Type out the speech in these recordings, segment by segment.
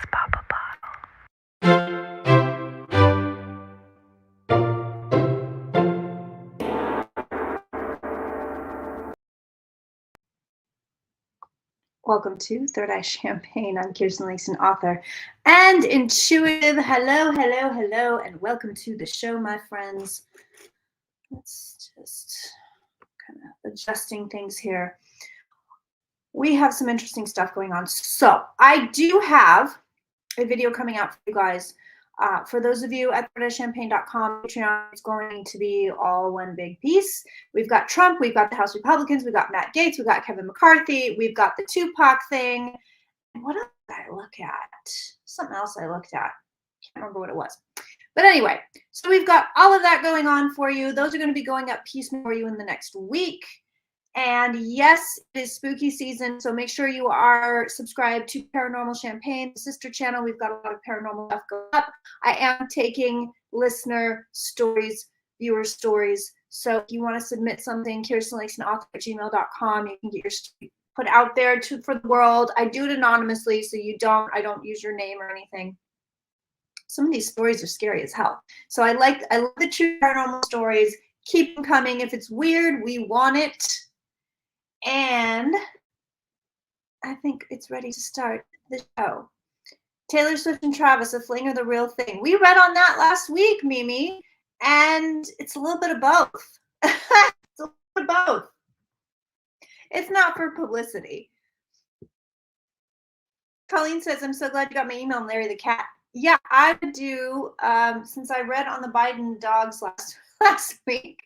Let's pop a bottle. Welcome to Third Eye Champagne. I'm Kirsten Langston, author and intuitive. Hello, hello, hello, and welcome to the show, my friends. Let's just kind of adjusting things here. We have some interesting stuff going on. So I do have a video coming out for you guys. For those of you at thirdEyeChampagne.com, Patreon is going to be all one big piece. We've got Trump, we've got the House Republicans, we've got Matt Gaetz, we've got Kevin McCarthy, we've got the Tupac thing. What else did I look at? Something else I looked at. Can't remember what it was. But anyway, so we've got all of that going on for you. Those are going to be going up piecemeal for you in the next week. And yes, it is spooky season, so make sure you are subscribed to Paranormal Champagne, the sister channel. We've got a lot of paranormal stuff going up. I am taking listener stories, viewer stories. So if you want to submit something, KirstenLangstonAuthor@gmail.com. You can get your story put out there for the world. I do it anonymously, so I don't use your name or anything. Some of these stories are scary as hell. So I love the true paranormal stories. Keep them coming. If it's weird, we want it. And I think it's ready to start the show. Taylor Swift and Travis, a fling or the real thing? We read on that last week, Mimi, and it's a little bit of both. It's a little bit of both. It's not for publicity. Colleen says, I'm so glad you got my email on Larry the Cat. Yeah, I would do, since I read on the Biden dogs last week,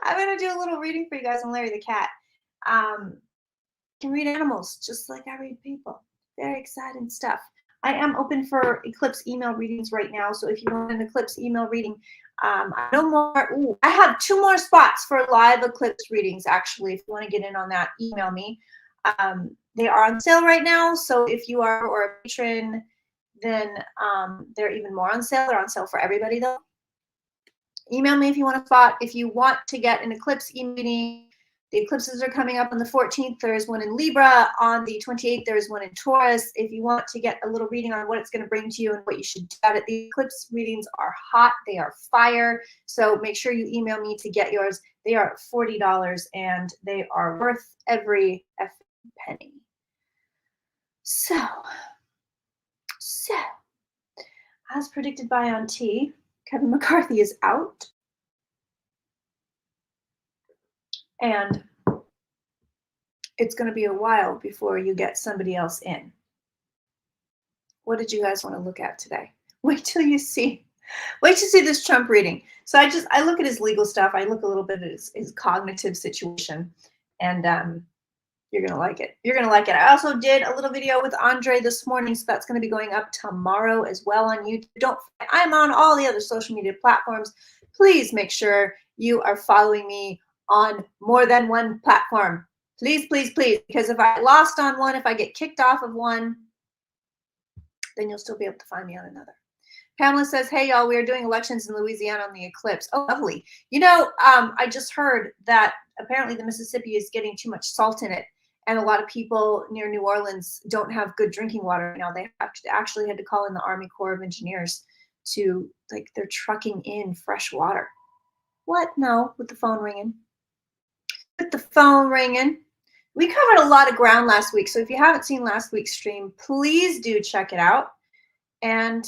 I'm going to do a little reading for you guys on Larry the Cat. Can read animals just like I read people. Very exciting stuff. I am open for eclipse email readings right now. So if you want an eclipse email reading, I have 2 more spots for live eclipse readings. Actually, if you want to get in on that, email me. They are on sale right now. So if you are or a patron, then they're even more on sale. They're on sale for everybody though. Email me if you want a spot. If you want to get an eclipse e-meeting, the eclipses are coming up on the 14th. There is one in Libra. On the 28th, there is one in Taurus. If you want to get a little reading on what it's going to bring to you and what you should do about it, the eclipse readings are hot. They are fire. So make sure you email me to get yours. They are $40 and they are worth every penny. So, as predicted by Auntie, Kevin McCarthy is out. And it's going to be a while before you get somebody else in. What did you guys want to look at today? Wait till you see this Trump reading. So I look at his legal stuff. I look a little bit at his cognitive situation, and you're going to like it. You're going to like it. I also did a little video with Andre this morning, so that's going to be going up tomorrow as well on YouTube. I'm on all the other social media platforms. Please make sure you are following me on more than one platform. Please, please, please. Because if I lost on one, if I get kicked off of one, then you'll still be able to find me on another. Pamela says, hey, y'all, we are doing elections in Louisiana on the eclipse. Oh, lovely. You know, I just heard that apparently the Mississippi is getting too much salt in it. And a lot of people near New Orleans don't have good drinking water right now. They actually had to call in the Army Corps of Engineers to, like, they're trucking in fresh water. What? No, with the phone ringing. With the phone ringing. We covered a lot of ground last week, so if you haven't seen last week's stream, please do check it out. And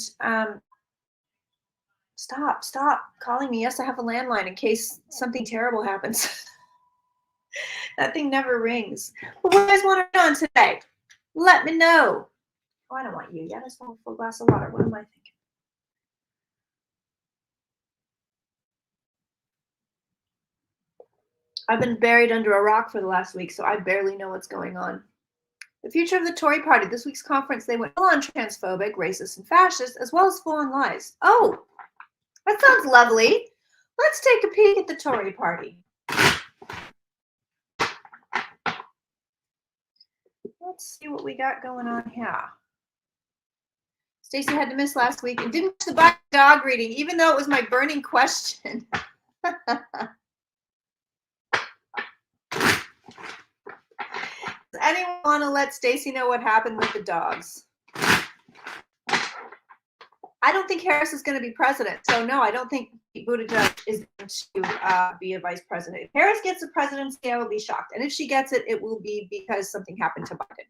stop calling me. Yes, I have a landline in case something terrible happens. That thing never rings. But what do you guys want to know on today? Let me know. Oh, I don't want you. Yeah, I just want a full glass of water. What am I thinking? I've been buried under a rock for the last week, so I barely know what's going on. The future of the Tory party. This week's conference, they went full-on transphobic, racist, and fascist, as well as full-on lies. Oh, that sounds lovely. Let's take a peek at the Tory party. Let's see what we got going on here. Stacey had to miss last week and didn't miss the dog reading, even though it was my burning question. Does anyone want to let Stacey know what happened with the dogs? I don't think Harris is going to be president. So no, I don't think Buttigieg is going to be a vice president. If Harris gets the presidency, I will be shocked. And if she gets it, it will be because something happened to Biden.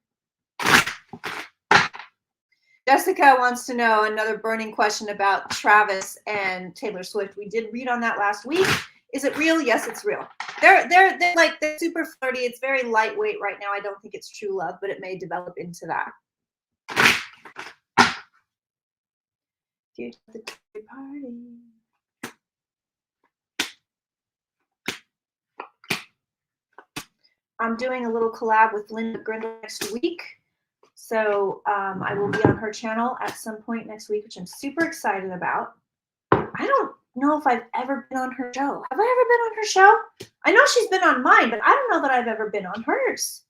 Jessica wants to know another burning question about Travis and Taylor Swift. We did read on that last week. Is it real? Yes, it's real. They're super flirty. It's very lightweight right now. I don't think it's true love, but it may develop into that. The party. I'm doing a little collab with Linda Grindle next week. So I will be on her channel at some point next week, which I'm super excited about. I don't know if I've ever been on her show. Have I ever been on her show? I know she's been on mine, but I don't know that I've ever been on hers.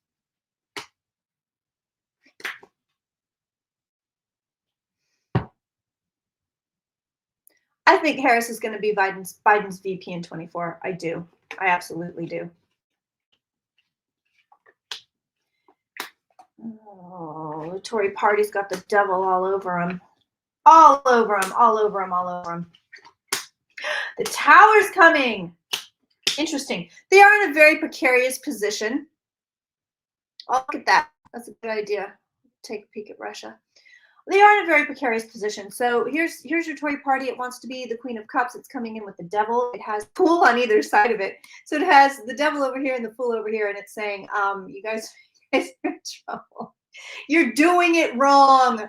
I think Harris is going to be Biden's VP in 24. I do. I absolutely do. Oh, the Tory party's got the devil all over him. All over him, all over him, all over him. The tower's coming. Interesting. They are in a very precarious position. Oh, look at that. That's a good idea. Take a peek at Russia. They are in a very precarious position. So here's your Tory party. It wants to be the Queen of Cups. It's coming in with the devil. It has fool on either side of it. So it has the devil over here and the fool over here. And it's saying, you guys are in trouble. You're doing it wrong,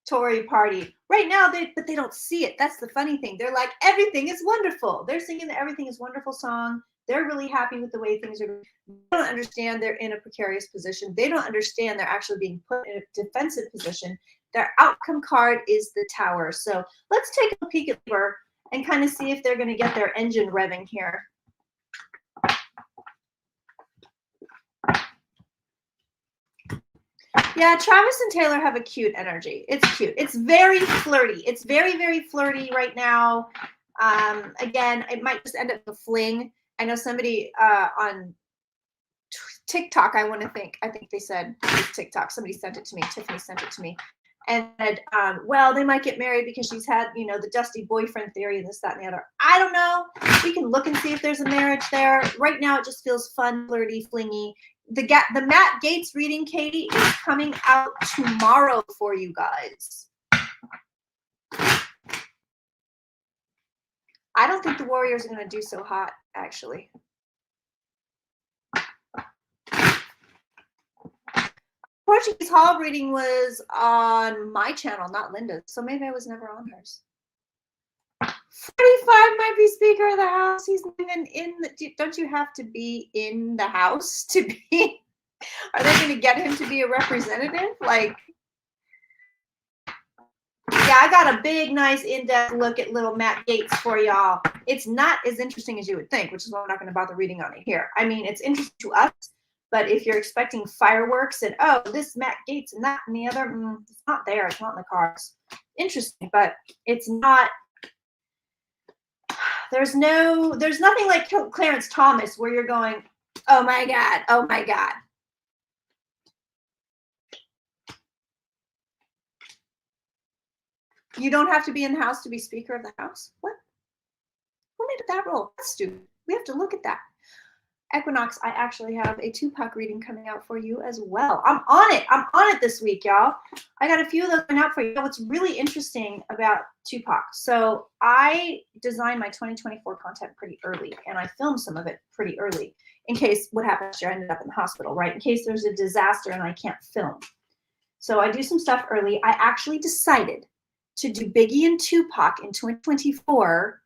Tory party. Right now, but they don't see it. That's the funny thing. They're like, everything is wonderful. They're singing the Everything is Wonderful song. They're really happy with the way things are. They don't understand they're in a precarious position. They don't understand they're actually being put in a defensive position. Their outcome card is the tower. So let's take a peek at Labour and kind of see if they're going to get their engine revving here. Yeah, Travis and Taylor have a cute energy. It's cute. It's very flirty. It's very, very flirty right now. Again, it might just end up a fling. I know somebody on TikTok, I think they said TikTok. Somebody sent it to me. Tiffany sent it to me. And said, well, they might get married because she's had, the dusty boyfriend theory and this, that, and the other. I don't know. We can look and see if there's a marriage there. Right now, it just feels fun, flirty, flingy. The Matt Gaetz reading, Katie, is coming out tomorrow for you guys. I don't think the Warriors are going to do so hot, actually. Portuguese Hall reading was on my channel, not Linda's, so maybe I was never on hers. 45 might be Speaker of the House. He's not even in the. Don't you have to be in the House to be? Are they going to get him to be a representative? Like, yeah, I got a big, nice, in-depth look at little Matt Gaetz for y'all. It's not as interesting as you would think, which is why I'm not going to bother reading on it here. I mean, it's interesting to us, but if you're expecting fireworks and, oh, this Matt Gaetz and that and the other, it's not there. It's not in the cards. Interesting, but it's not. There's nothing like Clarence Thomas where you're going, oh my God, oh my God. You don't have to be in the House to be Speaker of the House? What? Who made that rule? That's stupid. We have to look at that. Equinox, I actually have a Tupac reading coming out for you as well. I'm on it. I'm on it this week, y'all. I got a few of those coming out for you. What's really interesting about Tupac. So I designed my 2024 content pretty early, and I filmed some of it pretty early in case what happened last year, I ended up in the hospital, right? In case there's a disaster and I can't film. So I do some stuff early. I actually decided to do Biggie and Tupac in 2024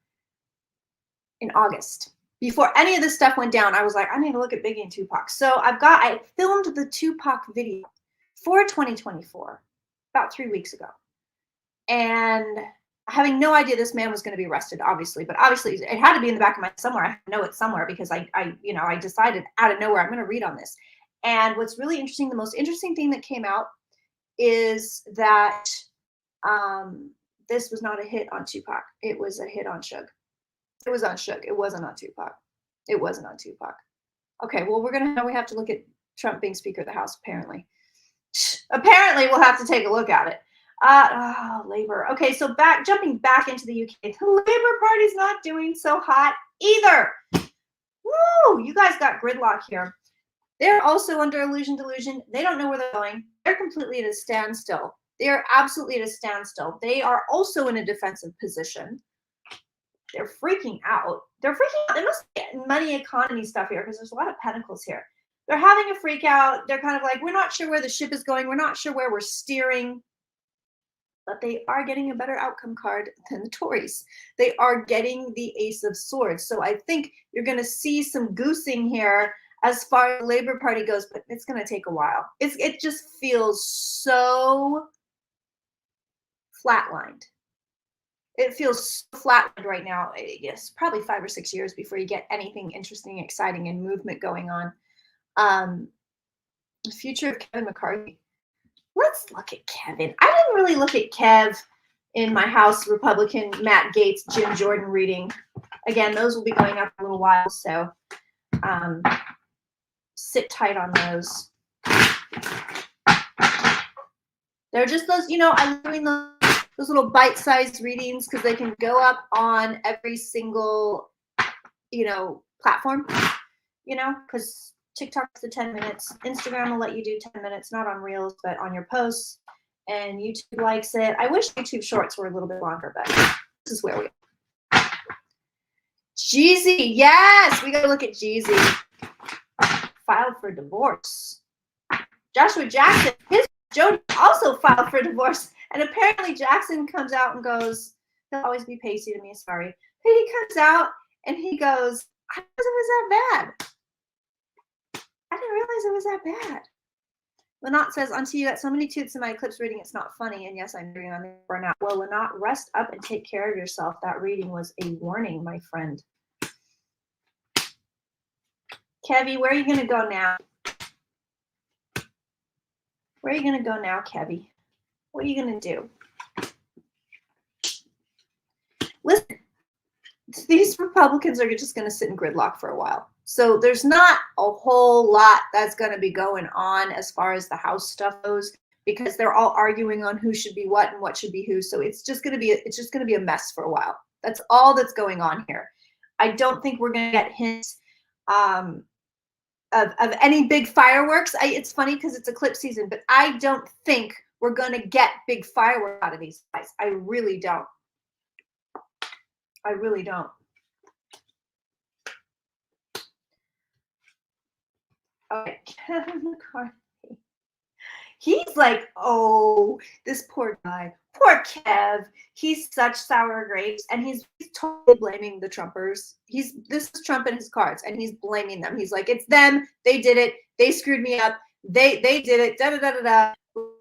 in August. Before any of this stuff went down, I was like, I need to look at Biggie and Tupac. So I filmed the Tupac video for 2024 about 3 weeks ago. And having no idea this man was going to be arrested, obviously, but obviously it had to be in the back of my somewhere. I know it somewhere because I decided out of nowhere, I'm going to read on this. And what's really interesting, the most interesting thing that came out is that this was not a hit on Tupac. It was a hit on Suge. It was on Suge. It wasn't on Tupac. It wasn't on Tupac. Okay, well, we have to look at Trump being Speaker of the House, apparently. Apparently, we'll have to take a look at it. Labor. Okay, so jumping back into the UK, the Labour Party's not doing so hot either. Woo! You guys got gridlock here. They're also under delusion. They don't know where they're going. They're completely at a standstill. They are absolutely at a standstill. They are also in a defensive position. They're freaking out. They're freaking out. They must be money economy stuff here because there's a lot of pentacles here. They're having a freak out. They're kind of like, we're not sure where the ship is going. We're not sure where we're steering. But they are getting a better outcome card than the Tories. They are getting the Ace of Swords. So I think you're going to see some goosing here as far as the Labour Party goes, but it's going to take a while. It just feels so flatlined. It feels so flatlined right now. Yes, probably 5 or 6 years before you get anything interesting, exciting, and movement going on. The future of Kevin McCarthy. Let's look at Kevin. I didn't really look at Kev in my House Republican Matt Gaetz, Jim Jordan reading. Again, those will be going up in a little while, so sit tight on those. They're just those, I'm doing those little bite-sized readings because they can go up on every single, platform, because TikTok's the 10 minutes. Instagram will let you do 10 minutes, not on Reels, but on your posts. And YouTube likes it. I wish YouTube Shorts were a little bit longer, but this is where we are. Jeezy, yes, we got to look at Jeezy. Filed for divorce. Joshua Jackson, his Jody also filed for divorce. And apparently Jackson comes out and goes, he'll always be pacey to me, sorry. But he comes out and he goes, I didn't realize it was that bad. I didn't realize it was that bad. Lynette says, until you got so many toots in my eclipse reading, it's not funny. And yes, I'm reading on the burnout. Well, Lynette, rest up and take care of yourself. That reading was a warning, my friend. Kevy, where are you going to go now? Where are you going to go now, Kevy? What are you going to do? Listen, these Republicans are just going to sit in gridlock for a while. So there's not a whole lot that's going to be going on as far as the House stuff goes, because they're all arguing on who should be what and what should be who. So it's just going to be a mess for a while. That's all that's going on here. I don't think we're going to get hints of any big fireworks. It's funny because it's eclipse season, but I don't think we're going to get big fireworks out of these guys. I really don't. I really don't. Okay, Kevin McCarthy. He's like, oh, this poor guy, poor Kev. He's such sour grapes, and he's totally blaming the Trumpers. This is Trump and his cards, and he's blaming them. He's like, it's them. They did it. They screwed me up. They did it. Da da da da da.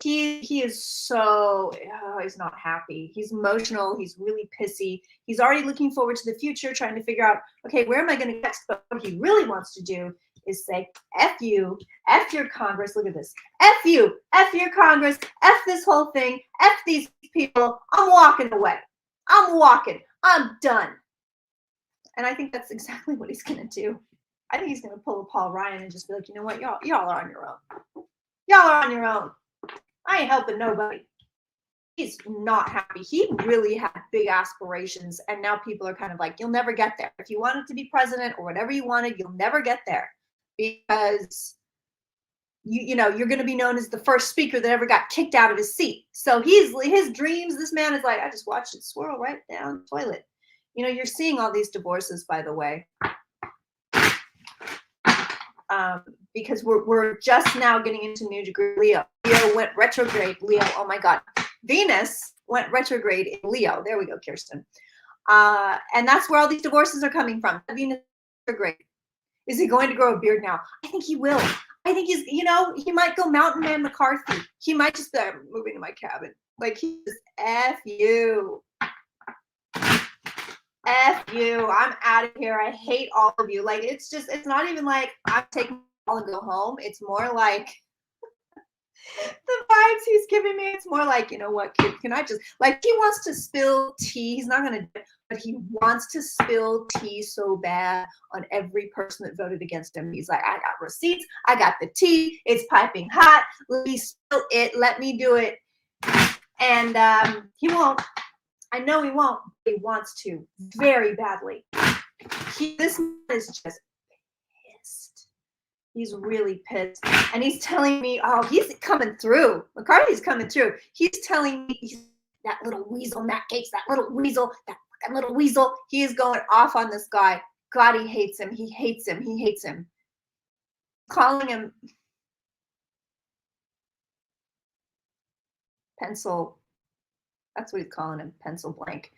He is so he's not happy. He's emotional. He's really pissy. He's already looking forward to the future, trying to figure out, okay, where am I going to next? But what he really wants to do is say, F you, F your Congress. Look at this. F you, F your Congress, F this whole thing, F these people. I'm walking away. I'm walking. I'm done. And I think that's exactly what he's going to do. I think he's going to pull a Paul Ryan and just be like, you know what, y'all are on your own. Y'all are on your own. I ain't helping nobody. He's not happy. He really had big aspirations, and now people are kind of like, you'll never get there. If you wanted to be president or whatever you wanted, you'll never get there, because you're going to be known as the first speaker that ever got kicked out of his seat. So his dreams, this man is like, I just watched it swirl right down the toilet. You're seeing all these divorces, by the way. Because we're just now getting into new degree Leo. Leo went retrograde. Leo, oh my God. Venus went retrograde in Leo. There we go, Kirsten. And that's where all these divorces are coming from. Venus retrograde. Is he going to grow a beard now? I think he will. I think he might go Mountain Man McCarthy. He might just be like, I'm moving to my cabin. Like, he's just, F you. F you. I'm out of here. I hate all of you. Like, it's not even like I'm taking all and go home. It's more like the vibes he's giving me. It's more like, you know what, kid, can I just, like, he wants to spill tea. He's not going to, but he wants to spill tea so bad on every person that voted against him. He's like, I got receipts. I got the tea. It's piping hot. Let me spill it. Let me do it. And he won't. I know he won't, but he wants to very badly. This man is just pissed. He's really pissed. And he's telling me, oh, he's coming through. McCarthy's coming through. He's telling me, that little weasel, Matt Gaetz, that little weasel, that little weasel. He is going off on this guy. God, he hates him. He hates him. He hates him. Calling him pencil. That's what he's calling him, pencil blank.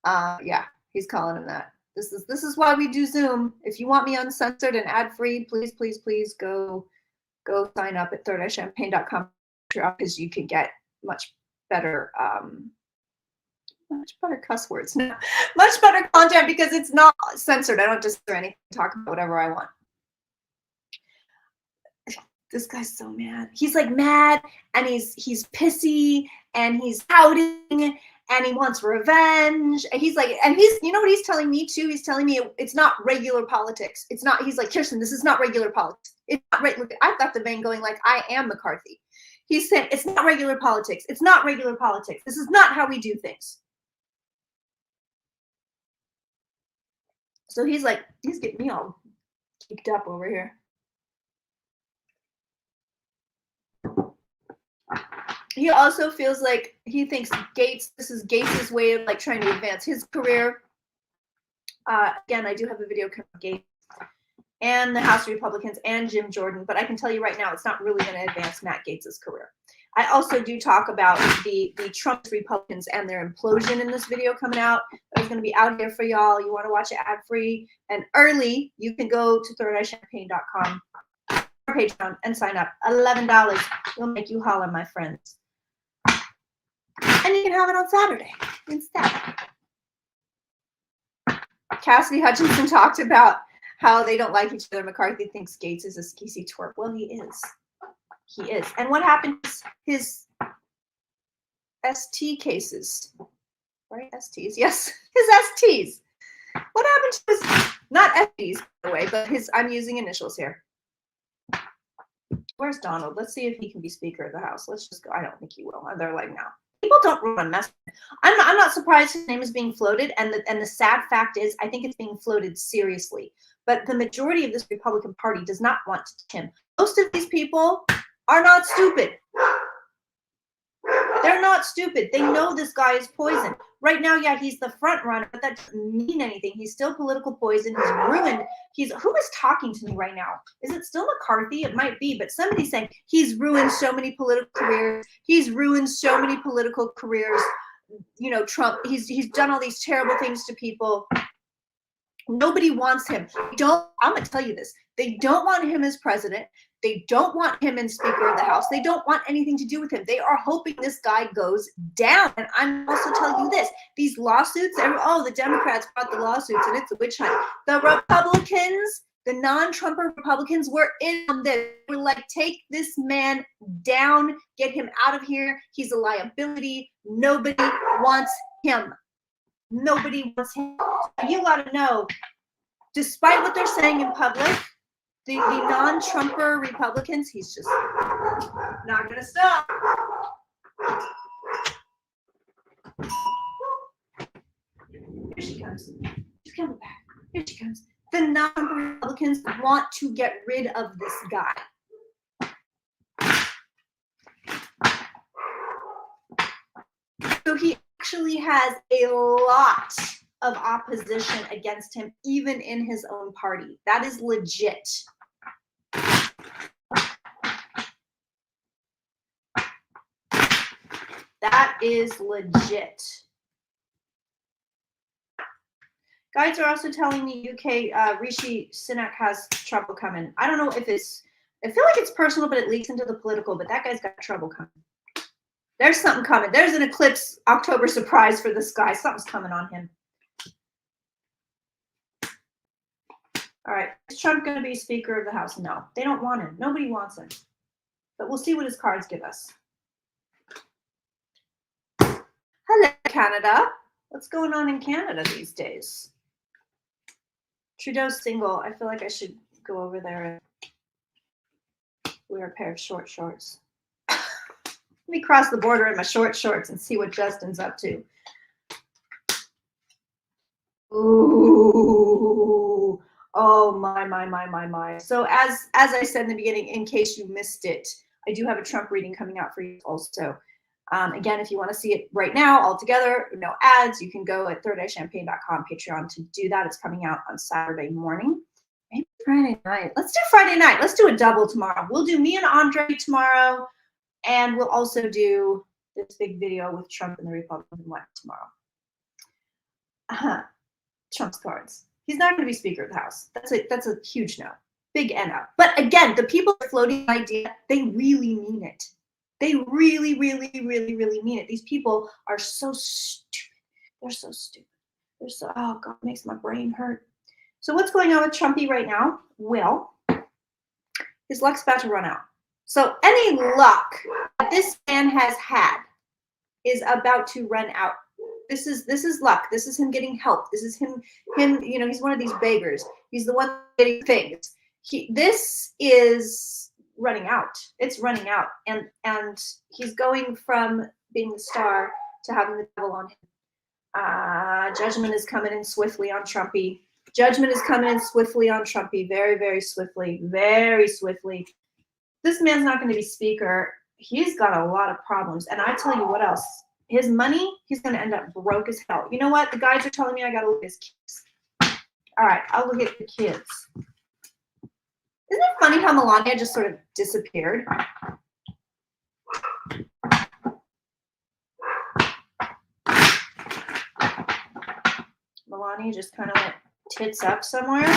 Yeah, he's calling him that. This is why we do Zoom. If you want me uncensored and ad-free, please go sign up at thirdEyeChampagne.com because you can get much better cuss words. No, much better content because it's not censored. I don't just do anything, talk about whatever I want. This guy's so mad. He's like mad and he's pissy and he's pouting and he wants revenge. And he's like, and he's, you know what he's telling me too? He's telling me it's not regular politics. It's not, he's like, Kirsten, this is not regular politics. It's not right. Look, I've got the vein going like I am McCarthy. He's saying it's not regular politics. It's not regular politics. This is not how we do things. So he's like, he's getting me all geeked up over here. He also feels like he thinks this is Gaetz' way of like trying to advance his career. Again, I do have a video coming on Gaetz and the House Republicans and Jim Jordan, but I can tell you right now, it's not really going to advance Matt Gaetz' career. I also do talk about the Trump Republicans and their implosion in this video coming out. It's going to be out here for y'all. You want to watch it ad-free and early, you can go to thirdEyeChampagne.com or Patreon and sign up. $11 will make you holler, my friends. And you can have it on Saturday instead. Cassidy Hutchinson talked about how they don't like each other. McCarthy thinks Gaetz is a skeezy twerp. Well, he is. He is. And what happened to his ST cases? Right? STs. Yes. His STs. What happened to his, not STs, by the way, but his, I'm using initials here. Where's Donald? Let's see if he can be Speaker of the House. Let's just go. I don't think he will. They're like, no. People don't run mess. I'm not surprised his name is being floated. And the sad fact is, I think it's being floated seriously. But the majority of this Republican Party does not want him. Most of these people are not stupid. They're not stupid. They know this guy is poison. Right now, yeah, he's the front runner, but that doesn't mean anything. He's still political poison. He's ruined. Who is talking to me right now? Is it still McCarthy? It might be, but somebody's saying he's ruined so many political careers. He's ruined so many political careers. You know, Trump, he's done all these terrible things to people. Nobody wants him. I'm going to tell you this. They don't want him as president. They don't want him in Speaker of the House. They don't want anything to do with him. They are hoping this guy goes down. And I'm also telling you this. These lawsuits, the Democrats brought the lawsuits and it's a witch hunt. The Republicans, the non-Trumper Republicans were in on this. They were like, take this man down. Get him out of here. He's a liability. Nobody wants him. Nobody wants him. You got to know, despite what they're saying in public, the non-Trumper Republicans, he's just not going to stop. Here she comes. She's coming back. Here she comes. The non-Trumper Republicans want to get rid of this guy. So he actually has a lot of opposition against him, even in his own party. That is legit. That is legit. Guides are also telling me UK Rishi Sunak has trouble coming. I don't know if I feel like it's personal, but it leaks into the political, but that guy's got trouble coming. There's something coming. There's an eclipse October surprise for this guy. Something's coming on him. All right. Is Trump going to be Speaker of the House? No. They don't want him. Nobody wants him. But we'll see what his cards give us. Hello, Canada. What's going on in Canada these days? Trudeau's single. I feel like I should go over there and wear a pair of short shorts. Let me cross the border in my short shorts and see what Justin's up to. Ooh. Oh my. So as I said in the beginning, in case you missed it, I do have a Trump reading coming out for you also. Again, if you want to see it right now all together, no ads, you can go at thirdeye-champagne.com Patreon to do that. It's coming out on Saturday morning. Maybe Friday night. Let's do Friday night. Let's do a double tomorrow. We'll do me and Andre tomorrow, and we'll also do this big video with Trump and the Republican left tomorrow. Trump's cards. He's not going to be Speaker of the House. That's a huge no. Big no. But again, the people that are floating the idea, they really mean it. They really mean it. These people are so stupid. They're so stupid. They're so, oh God, it makes my brain hurt. So what's going on with Trumpy right now? Well, his luck's about to run out. So any luck that this man has had is about to run out. This is luck. This is him getting help. This is him, you know, he's one of these beggars. He's the one getting things. This is running out. It's running out. And he's going from being the star to having the devil on him. Judgment is coming in swiftly on Trumpy. Judgment is coming in swiftly on Trumpy. Very swiftly. Very swiftly. This man's not going to be speaker. He's got a lot of problems. And I tell you what else. His money, he's going to end up broke as hell. You know what? The guides are telling me I got to look at his kids. All right, I'll look at the kids. Isn't it funny how Melania just sort of disappeared? Melania just kind of went tits up somewhere.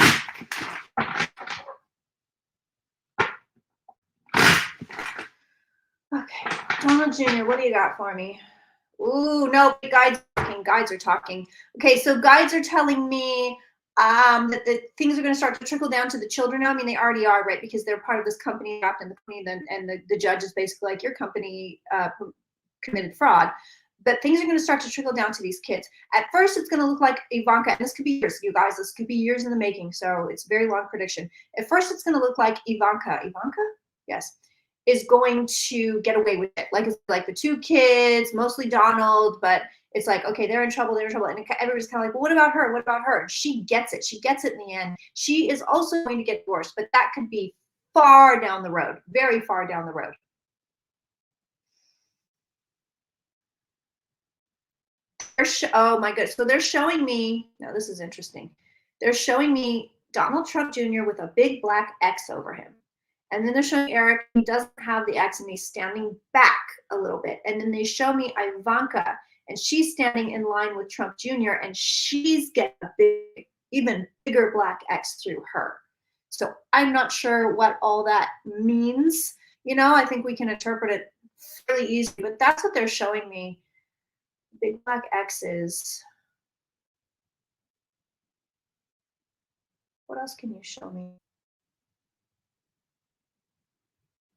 Okay, Donald Jr., what do you got for me? Ooh, no, guides are talking. Okay, so guides are telling me that the things are going to start to trickle down to the children now. I mean, they already are, right? Because they're part of this company, and the judge is basically like, your company committed fraud. But things are going to start to trickle down to these kids. At first, it's going to look like Ivanka, and this could be years, you guys. This could be years in the making, so it's a very long prediction. At first, it's going to look like Ivanka? Yes. Is going to get away with it. Like, it's like the two kids, mostly Donald, but it's like, okay, they're in trouble. And everybody's kind of like, well, what about her? What about her? And she gets it. She gets it in the end. She is also going to get divorced, but that could be far down the road, very far down the road. Oh my goodness. So they're showing me, now this is interesting. They're showing me Donald Trump Jr. with a big black X over him. And then they're showing Eric, he doesn't have the X and he's standing back a little bit. And then they show me Ivanka, and she's standing in line with Trump Jr. and she's getting a big, even bigger black X through her. So I'm not sure what all that means. You know, I think we can interpret it fairly easy, but that's what they're showing me. Big black X's. What else can you show me?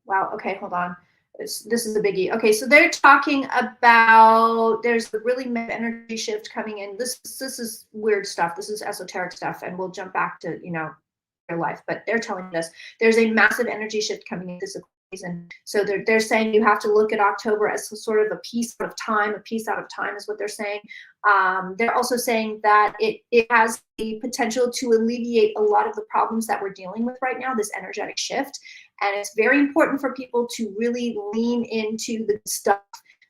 Wow, okay, hold on. This is a biggie. Okay, so they're talking about, there's a really energy shift coming in. This is weird stuff. This is esoteric stuff, and we'll jump back to, you know, their life. But they're telling us there's a massive energy shift coming in this season. So they're saying you have to look at October as sort of a piece out of time. A piece out of time is what they're saying. They're also saying that it has the potential to alleviate a lot of the problems that we're dealing with right now, this energetic shift. And it's very important for people to really lean into the stuff,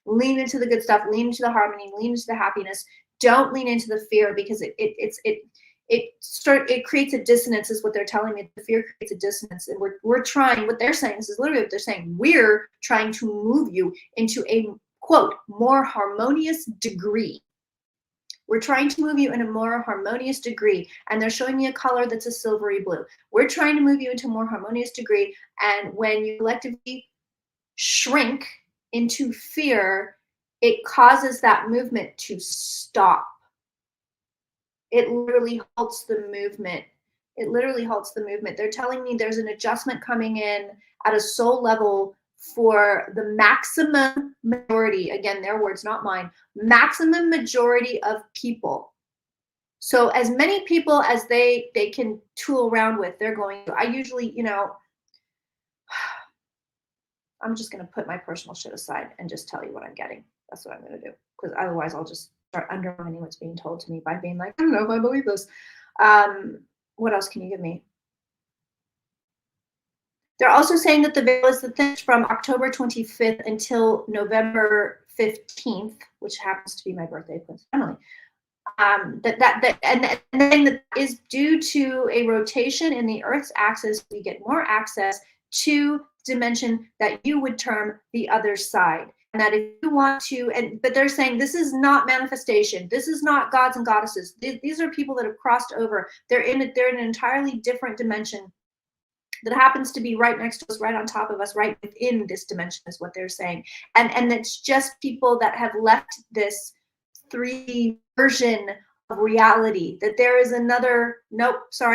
lean into the good stuff, lean into the harmony, lean into the happiness. Don't lean into the fear, because it creates a dissonance, is what they're telling me. The fear creates a dissonance, and we're trying. What they're saying, this is literally what they're saying. We're trying to move you into a, quote, more harmonious degree. We're trying to move you in a more harmonious degree, and they're showing me a color that's a silvery blue. We're trying to move you into a more harmonious degree, and when you collectively shrink into fear, it causes that movement to stop. It literally halts the movement. It literally halts the movement. They're telling me there's an adjustment coming in at a soul level for the maximum majority, again, their words, not mine, maximum majority of people. So as many people as they can tool around with, they're going to. I usually, you know, I'm just going to put my personal shit aside and just tell you what I'm getting. That's what I'm going to do. Because otherwise I'll just start undermining what's being told to me by being like, I don't know if I believe this. What else can you give me? They're also saying that the veil is the thinnest from October 25th until November 15th, which happens to be my birthday, coincidentally. And then that is due to a rotation in the Earth's axis. We get more access to dimension that you would term the other side. And that if you want to, but they're saying this is not manifestation. This is not gods and goddesses. These are people that have crossed over. They're in an entirely different dimension that happens to be right next to us, right on top of us, right within this dimension is what they're saying. And it's just people that have left this 3D version of reality, that there is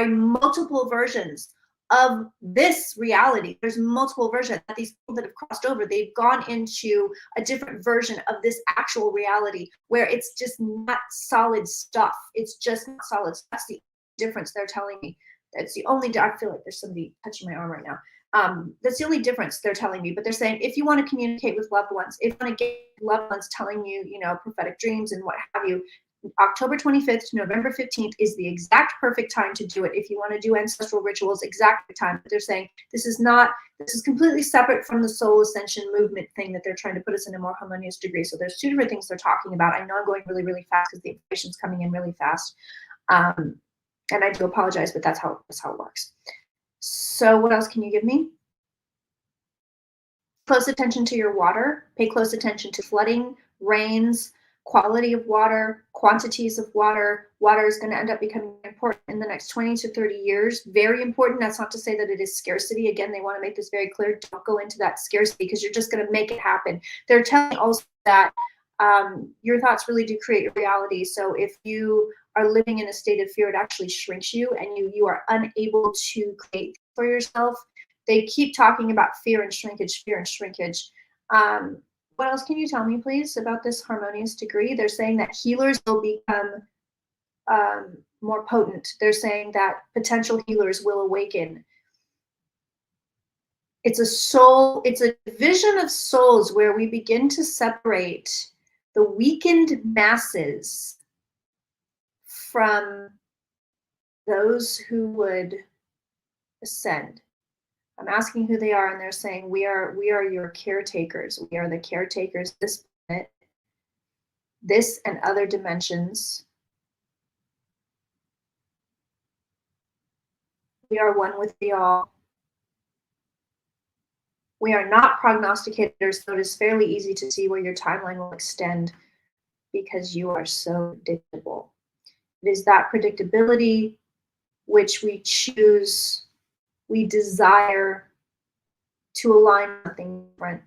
multiple versions of this reality. There's multiple versions. These people that have crossed over, they've gone into a different version of this actual reality where it's just not solid stuff. It's just not solid stuff. That's the difference they're telling me. That's the only, I feel like there's somebody touching my arm right now. That's the only difference they're telling me. But they're saying if you want to communicate with loved ones, if you want to get loved ones telling you, prophetic dreams and what have you, October 25th to November 15th is the exact perfect time to do it. If you want to do ancestral rituals, exact time. But they're saying this is completely separate from the soul ascension movement thing that they're trying to put us in a more harmonious degree. So there's two different things they're talking about. I know I'm going really, really fast because the information's coming in really fast. And I do apologize, but that's how it works. So what else can you give me? Close attention to your water. Pay close attention to flooding, rains, quality of water, quantities of water. Water is going to end up becoming important in the next 20 to 30 years. Very important. That's not to say that it is scarcity. Again, they want to make this very clear. Don't go into that scarcity because you're just going to make it happen. They're telling also that your thoughts really do create your reality. So if you are living in a state of fear, it actually shrinks you and you are unable to create for yourself. They keep talking about fear and shrinkage, fear and shrinkage. What else can you tell me, please, about this harmonious degree? They're saying that healers will become more potent. They're saying that potential healers will awaken. It's a division of souls where we begin to separate the weakened masses from those who would ascend. I'm asking who they are, and they're saying, we are your caretakers. We are the caretakers of this planet, this and other dimensions. We are one with the all. We are not prognosticators, so it is fairly easy to see where your timeline will extend because you are so predictable. It is that predictability which we choose, we desire to align with something different.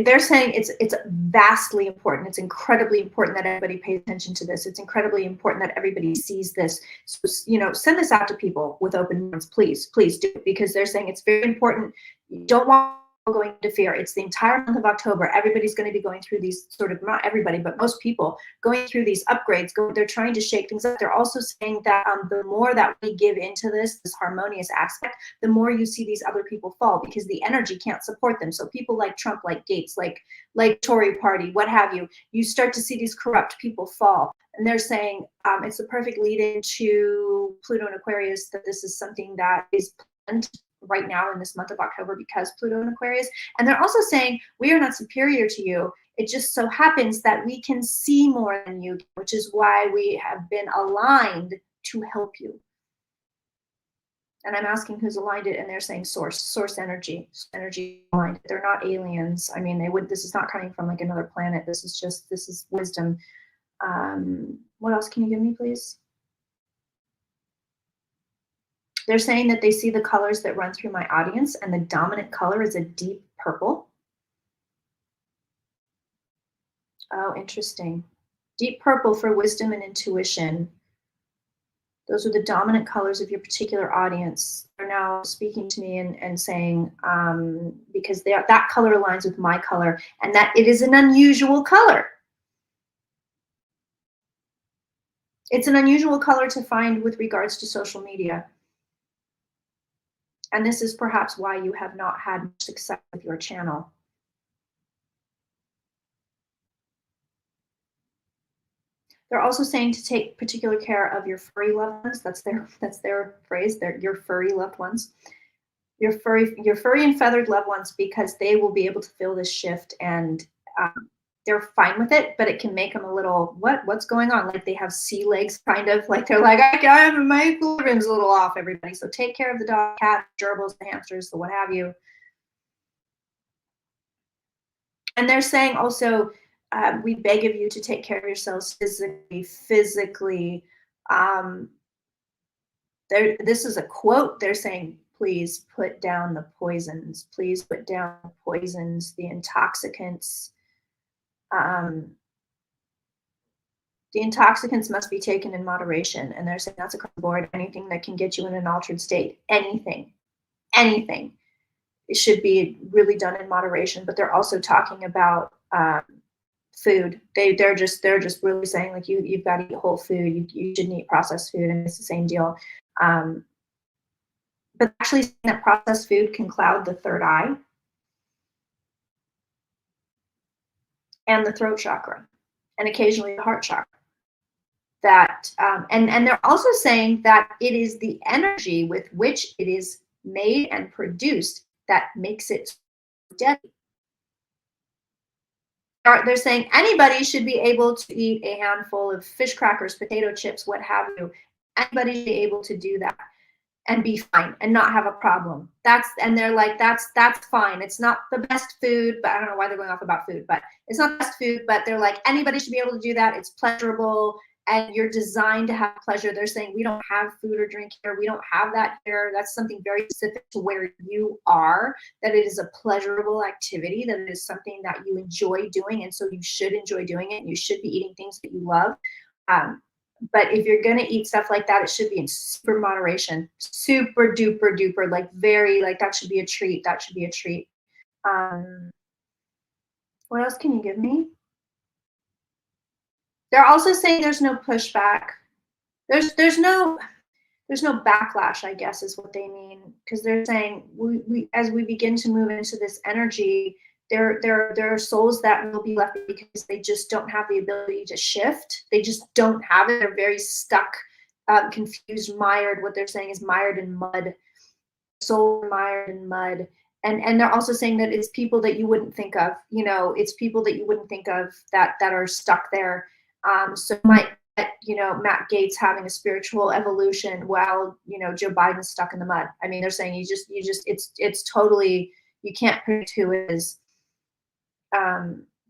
They're saying it's vastly important. It's incredibly important that everybody pays attention to this. It's incredibly important that everybody sees this. So, send this out to people with open minds, please do, because they're saying it's very important. You don't want going to fear. It's the entire month of October. Everybody's going to be going through these not everybody, but most people going through these upgrades. They're trying to shake things up. They're also saying that the more that we give into this harmonious aspect, the more you see these other people fall because the energy can't support them. So people like Trump, like Gaetz, like Tory party, what have you, you start to see these corrupt people fall. And they're saying it's the perfect lead into Pluto and Aquarius, that this is something that is planned right now in this month of October because Pluto and Aquarius. And they're also saying we are not superior to you. It just so happens that we can see more than you, which is why we have been aligned to help you. And I'm asking who's aligned it, and they're saying source energy aligned. They're not aliens. I mean, this is not coming from like another planet. This is wisdom. What else can you give me, please? They're saying that they see the colors that run through my audience, and the dominant color is a deep purple. Oh, interesting. Deep purple for wisdom and intuition. Those are the dominant colors of your particular audience. They're now speaking to me and saying, because that color aligns with my color, and that it is an unusual color. It's an unusual color to find with regards to social media. And this is perhaps why you have not had much success with your channel. They're also saying to take particular care of your furry loved ones. That's their phrase. They're your furry loved ones. Your furry and feathered loved ones, because they will be able to feel this shift, and they're fine with it, but it can make them a little, what's going on? Like they have sea legs, kind of like they're like, my equilibrium's a little off, everybody. So take care of the dog, cat, gerbils, the hamsters, the what have you. And they're saying also, we beg of you to take care of yourselves physically. This is a quote. They're saying, please put down the poisons. Please put down the poisons, the intoxicants. The intoxicants must be taken in moderation. And they're saying that's across the board. Anything that can get you in an altered state, anything, it should be really done in moderation. But they're also talking about food. They're just really saying, like, you've got to eat whole food. You shouldn't eat processed food, and it's the same deal. But actually saying that processed food can cloud the third eye and the throat chakra, and occasionally the heart chakra. That and they're also saying that it is the energy with which it is made and produced that makes it deadly. They're saying anybody should be able to eat a handful of fish crackers, potato chips, what have you. Anybody should be able to do that and be fine and not have a problem. And they're like, that's fine. It's not the best food, but I don't know why they're going off about food, but it's not the best food, but they're like, anybody should be able to do that. It's pleasurable, and you're designed to have pleasure. They're saying we don't have food or drink here. We don't have that here. That's something very specific to where you are, that it is a pleasurable activity, that it is something that you enjoy doing, and so you should enjoy doing it, and you should be eating things that you love. But if you're going to eat stuff like that, it should be in super moderation, super duper duper, like very, like that should be a treat. That should be a treat. What else can you give me? They're also saying there's no pushback. There's no backlash, I guess, is what they mean, because they're saying we as we begin to move into this energy, there are souls that will be left because they just don't have the ability to shift. They just don't have it. They're very stuck, confused, mired. What they're saying is mired in mud. Soul mired in mud. And they're also saying that it's people that you wouldn't think of. You know, it's people that you wouldn't think of that are stuck there. So might, you know, Matt Gaetz having a spiritual evolution while, you know, Joe Biden's stuck in the mud. I mean, they're saying you just it's totally, you can't predict who it is.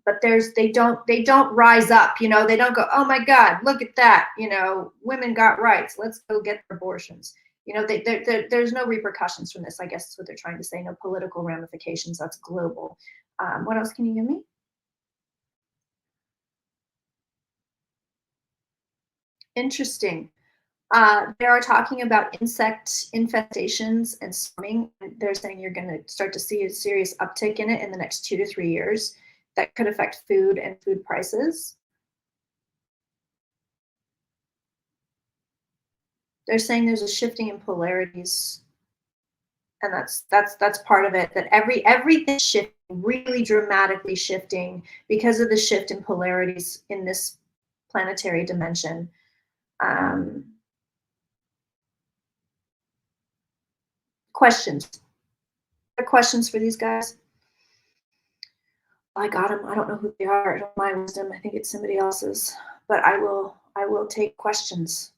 But they don't rise up, you know, they don't go, oh my God, look at that, you know, women got rights, let's go get abortions. You know, there's no repercussions from this, I guess is what they're trying to say. No political ramifications. That's global. What else can you give me? Interesting. They are talking about insect infestations and swarming. They're saying you're going to start to see a serious uptick in it in the next 2 to 3 years. That could affect food and food prices. They're saying there's a shifting in polarities, and that's part of it. That everything shifting, really dramatically shifting because of the shift in polarities in this planetary dimension. Questions? Questions for these guys? I got them. I don't know who they are. I don't my wisdom. I think it's somebody else's. But I will take questions.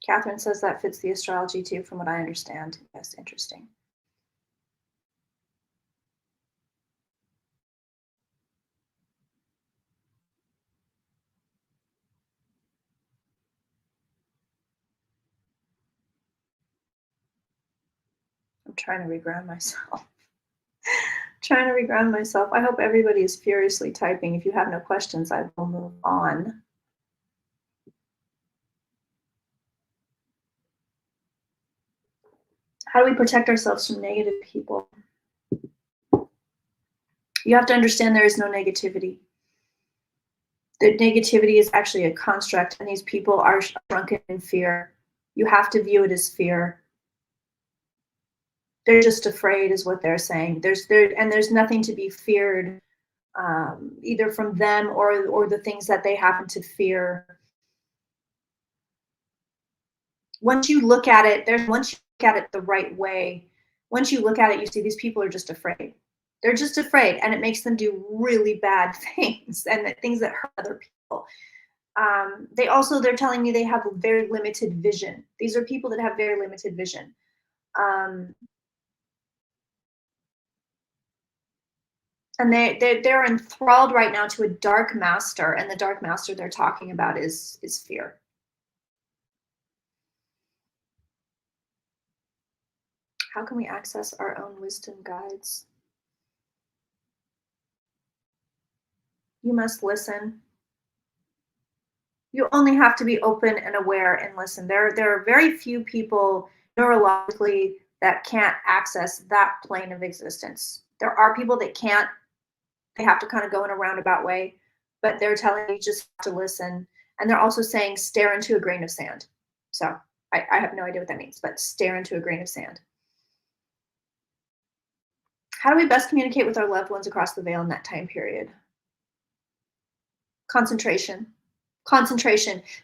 Catherine says that fits the astrology too, from what I understand. Yes, interesting. I'm trying to reground myself. Trying to reground myself. I hope everybody is furiously typing. If you have no questions, I will move on. How do we protect ourselves from negative people? You have to understand there is no negativity. The negativity is actually a construct, and these people are shrunken in fear. You have to view it as fear. They're just afraid is what they're saying. There's nothing to be feared, either from them or the things that they happen to fear. Once you look at it the right way, once you look at it, you see these people are just afraid. They're just afraid, and it makes them do really bad things and things that hurt other people. They're telling me they have a very limited vision. These are people that have very limited vision. And they're enthralled right now to a dark master, and the dark master they're talking about is fear. How can we access our own wisdom guides? You must listen. You only have to be open and aware and listen. There are very few people neurologically that can't access that plane of existence. There are people that can't. They have to kind of go in a roundabout way, but they're telling you just have to listen. And they're also saying stare into a grain of sand. So I have no idea what that means, but stare into a grain of sand. How do we best communicate with our loved ones across the veil in that time period? Concentration.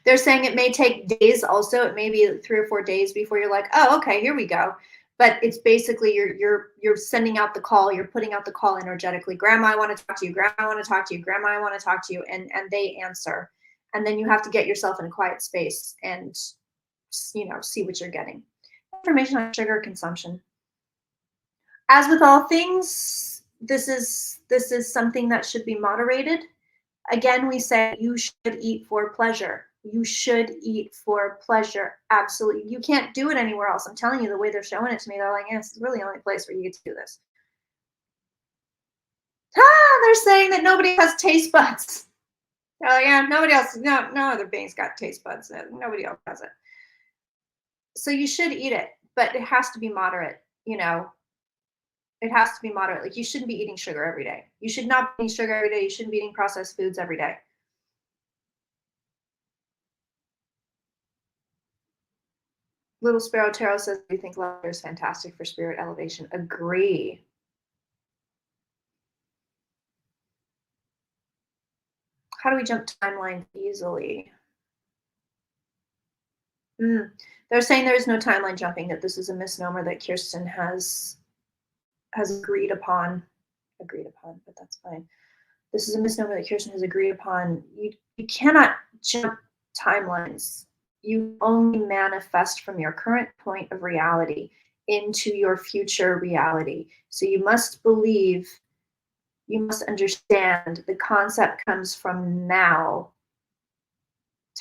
They're saying it may take days also. It may be 3 or 4 days before you're like, oh, okay, here we go. But it's basically you're sending out the call, you're putting out the call energetically. Grandma, I want to talk to you. Grandma, I want to talk to you. Grandma, I want to talk to you. And they answer. And then you have to get yourself in a quiet space and, see what you're getting. Information on sugar consumption. As with all things, this is something that should be moderated. Again, we say you should eat for pleasure. You should eat for pleasure. Absolutely. You can't do it anywhere else. I'm telling you, the way they're showing it to me, they're like, yes, it's really the only place where you get to do this. They're saying that nobody has taste buds. They're like, yeah, nobody else, no other being's got taste buds. Nobody else has it. So you should eat it, but it has to be moderate, It has to be moderate. Like, you shouldn't be eating sugar every day. You should not be eating sugar every day. You shouldn't be eating processed foods every day. Little Sparrow Tarot says, "Do you think laughter is fantastic for spirit elevation?" Agree. How do we jump timelines easily? They're saying there is no timeline jumping, that this is a misnomer that Kirsten has agreed upon, but that's fine. This is a misnomer that Kirsten has agreed upon. You cannot jump timelines. You only manifest from your current point of reality into your future reality. So you must believe, you must understand the concept comes from now.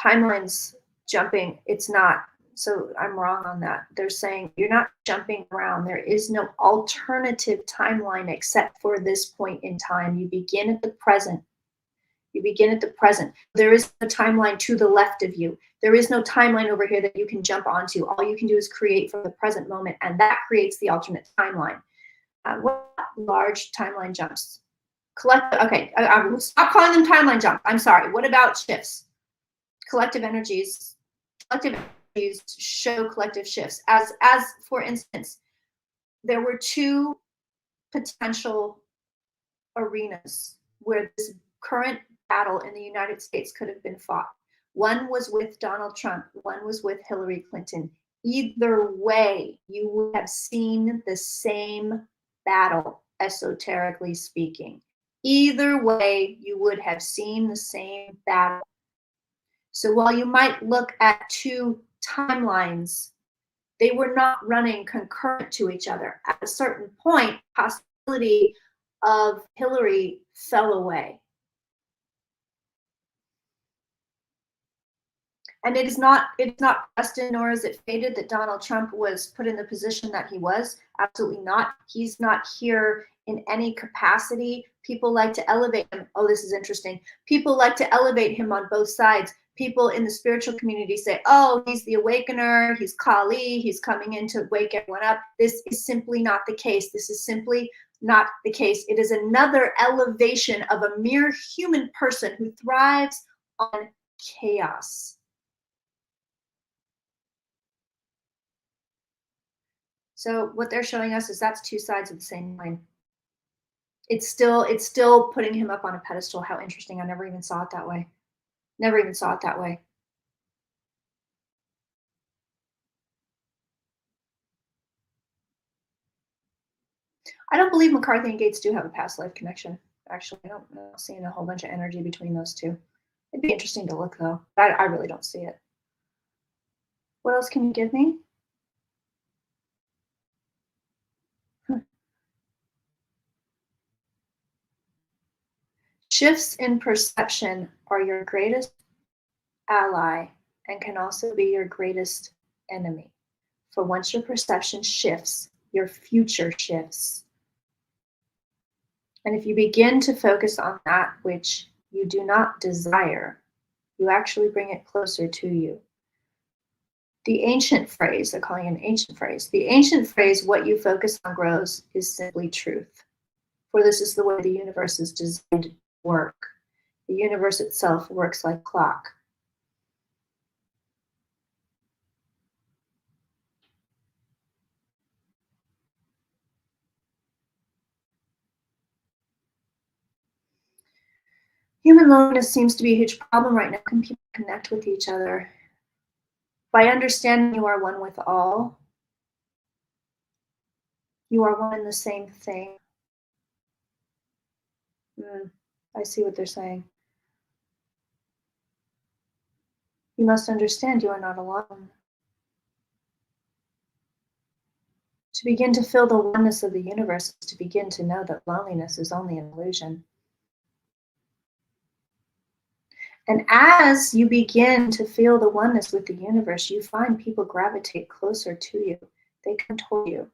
Timelines jumping, it's not. So I'm wrong on that. They're saying you're not jumping around. There is no alternative timeline except for this point in time. You begin at the present. There is no timeline to the left of you. There is no timeline over here that you can jump onto. All you can do is create from the present moment, and that creates the alternate timeline. What large timeline jumps? Okay, I will stop calling them timeline jumps. I'm sorry. What about shifts? Collective energies show collective shifts. As for instance, there were 2 potential arenas where this current battle in the United States could have been fought. One was with Donald Trump, one was with Hillary Clinton. Either way, you would have seen the same battle, esoterically speaking. Either way, you would have seen the same battle. So while you might look at 2 timelines, they were not running concurrent to each other. At a certain point, possibility of Hillary fell away. And it's not destined, nor is it fated that Donald Trump was put in the position that he was. Absolutely not. He's not here in any capacity. People like to elevate him. Oh, this is interesting. People like to elevate him on both sides. People in the spiritual community say, oh, he's the awakener, he's Kali, he's coming in to wake everyone up. This is simply not the case. This is simply not the case. It is another elevation of a mere human person who thrives on chaos. So what they're showing us is that's two sides of the same coin. It's still putting him up on a pedestal. How interesting. I never even saw it that way. Never even saw it that way. I don't believe McCarthy and Gaetz do have a past life connection. Actually, I'm not seeing a whole bunch of energy between those two. It'd be interesting to look, though. I really don't see it. What else can you give me? Shifts in perception are your greatest ally and can also be your greatest enemy. For once your perception shifts, your future shifts. And if you begin to focus on that which you do not desire, you actually bring it closer to you. The ancient phrase, they're calling it an ancient phrase, the ancient phrase, what you focus on grows, is simply truth. For this is the way the universe is designed to work. The universe itself works like clock. Human loneliness seems to be a huge problem right now. Can people connect with each other? By understanding you are one with all, you are one in the same thing. I see what they're saying. You must understand you are not alone. To begin to feel the oneness of the universe is to begin to know that loneliness is only an illusion. And as you begin to feel the oneness with the universe, you find people gravitate closer to you. They come toward you.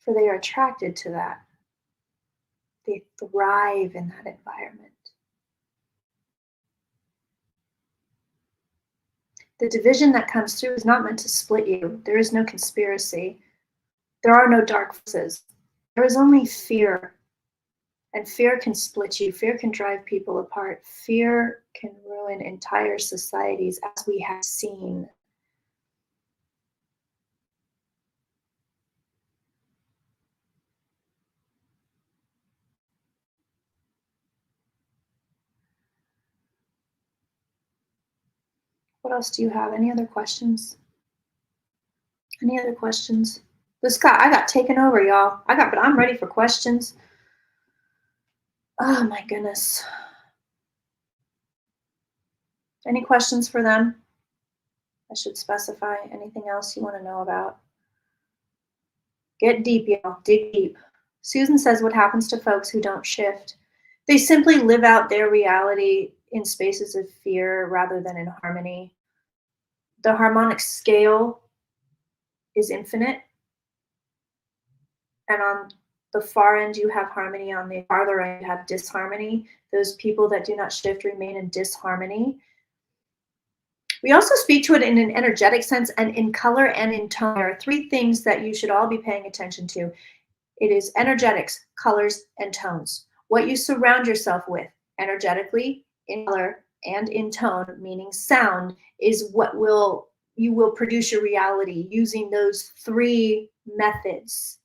For they are attracted to that. They thrive in that environment. The division that comes through is not meant to split you. There is no conspiracy. There are no dark forces. There is only fear. And fear can split you. Fear can drive people apart. Fear can ruin entire societies, as we have seen. What else do you have? Any other questions? Any other questions? I got taken over, y'all. But I'm ready for questions. Oh my goodness. Any questions for them? I should specify anything else you want to know about. Get deep, y'all. Dig deep. Susan says, what happens to folks who don't shift? They simply live out their reality in spaces of fear rather than in harmony. The harmonic scale is infinite. And on the far end, you have harmony. On the farther end, you have disharmony. Those people that do not shift remain in disharmony. We also speak to it in an energetic sense and in color and in tone. There are three things that you should all be paying attention to. It is energetics, colors, and tones. What you surround yourself with energetically, in color, and in tone, meaning sound, is what you will produce your reality using those three methods.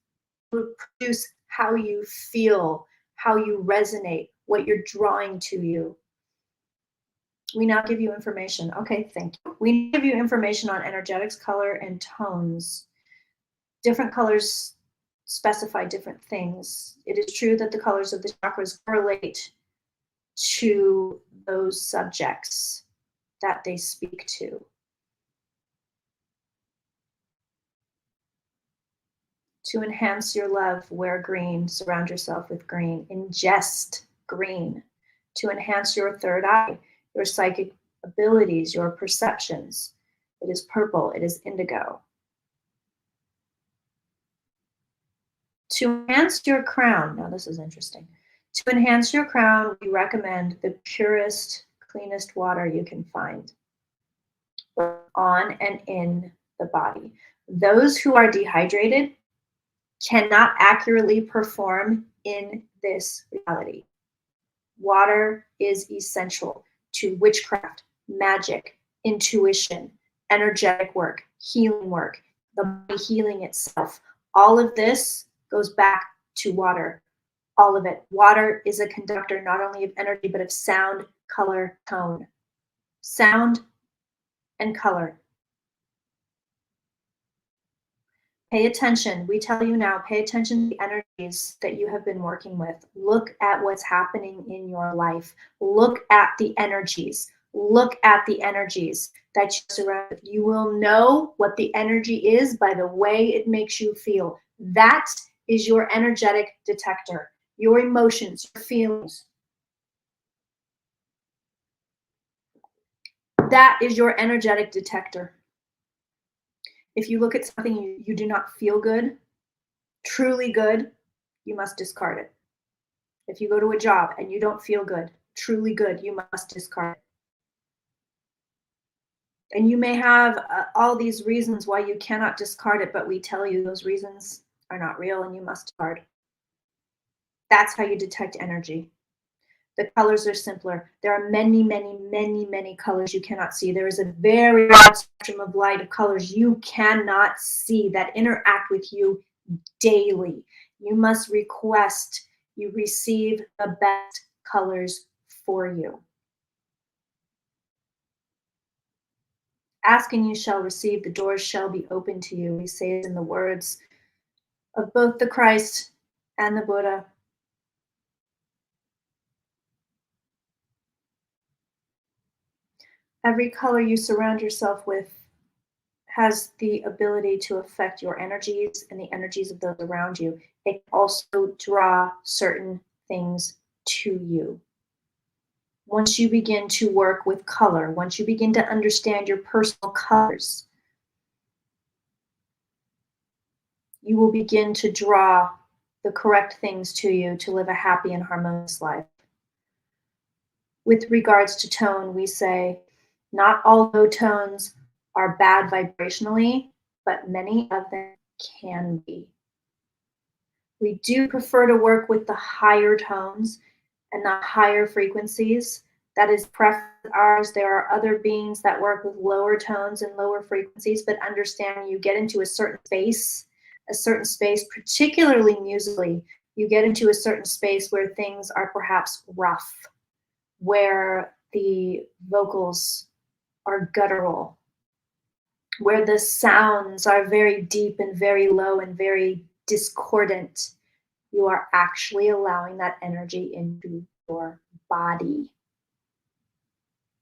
You will produce how you feel, how you resonate, what you're drawing to you. We now give you information. Okay, thank you. We give you information on energetics, color, and tones. Different colors specify different things. It is true that the colors of the chakras correlate to those subjects that they speak to. To enhance your love, wear green, surround yourself with green, ingest green. To enhance your third eye, your psychic abilities, your perceptions, it is purple, it is indigo. To enhance your crown, now this is interesting. To enhance your crown, we recommend the purest, cleanest water you can find on and in the body. Those who are dehydrated cannot accurately perform in this reality. Water is essential to witchcraft, magic, intuition, energetic work, the body healing itself. All of this goes back to water. All of it. Water is a conductor not only of energy, but of sound, color, tone. Sound and color. Pay attention. We tell you now, pay attention to the energies that you have been working with. Look at what's happening in your life. Look at the energies. Look at the energies that you surround. You will know what the energy is by the way it makes you feel. That is your energetic detector. Your emotions, your feelings. That is your energetic detector. If you look at something you do not feel good, truly good, you must discard it. If you go to a job and you don't feel good, truly good, you must discard it. And you may have all these reasons why you cannot discard it, but we tell you those reasons are not real and you must discard. That's how you detect energy. The colors are simpler. There are many, many, many, many colors you cannot see. There is a very broad spectrum of light of colors you cannot see that interact with you daily. You must request you receive the best colors for you. Ask and you shall receive, the doors shall be open to you. We say it in the words of both the Christ and the Buddha. Every color you surround yourself with has the ability to affect your energies and the energies of those around you. It can also draw certain things to you. Once you begin to work with color, once you begin to understand your personal colors, you will begin to draw the correct things to you to live a happy and harmonious life. With regards to tone, we say not all low tones are bad vibrationally, but many of them can be. We do prefer to work with the higher tones and the higher frequencies. That is preference ours. There are other beings that work with lower tones and lower frequencies, but understand you get into a certain space, particularly musically, you get into a certain space where things are perhaps rough, where the vocals are guttural, where the sounds are very deep and very low and very discordant. You are actually allowing that energy into your body.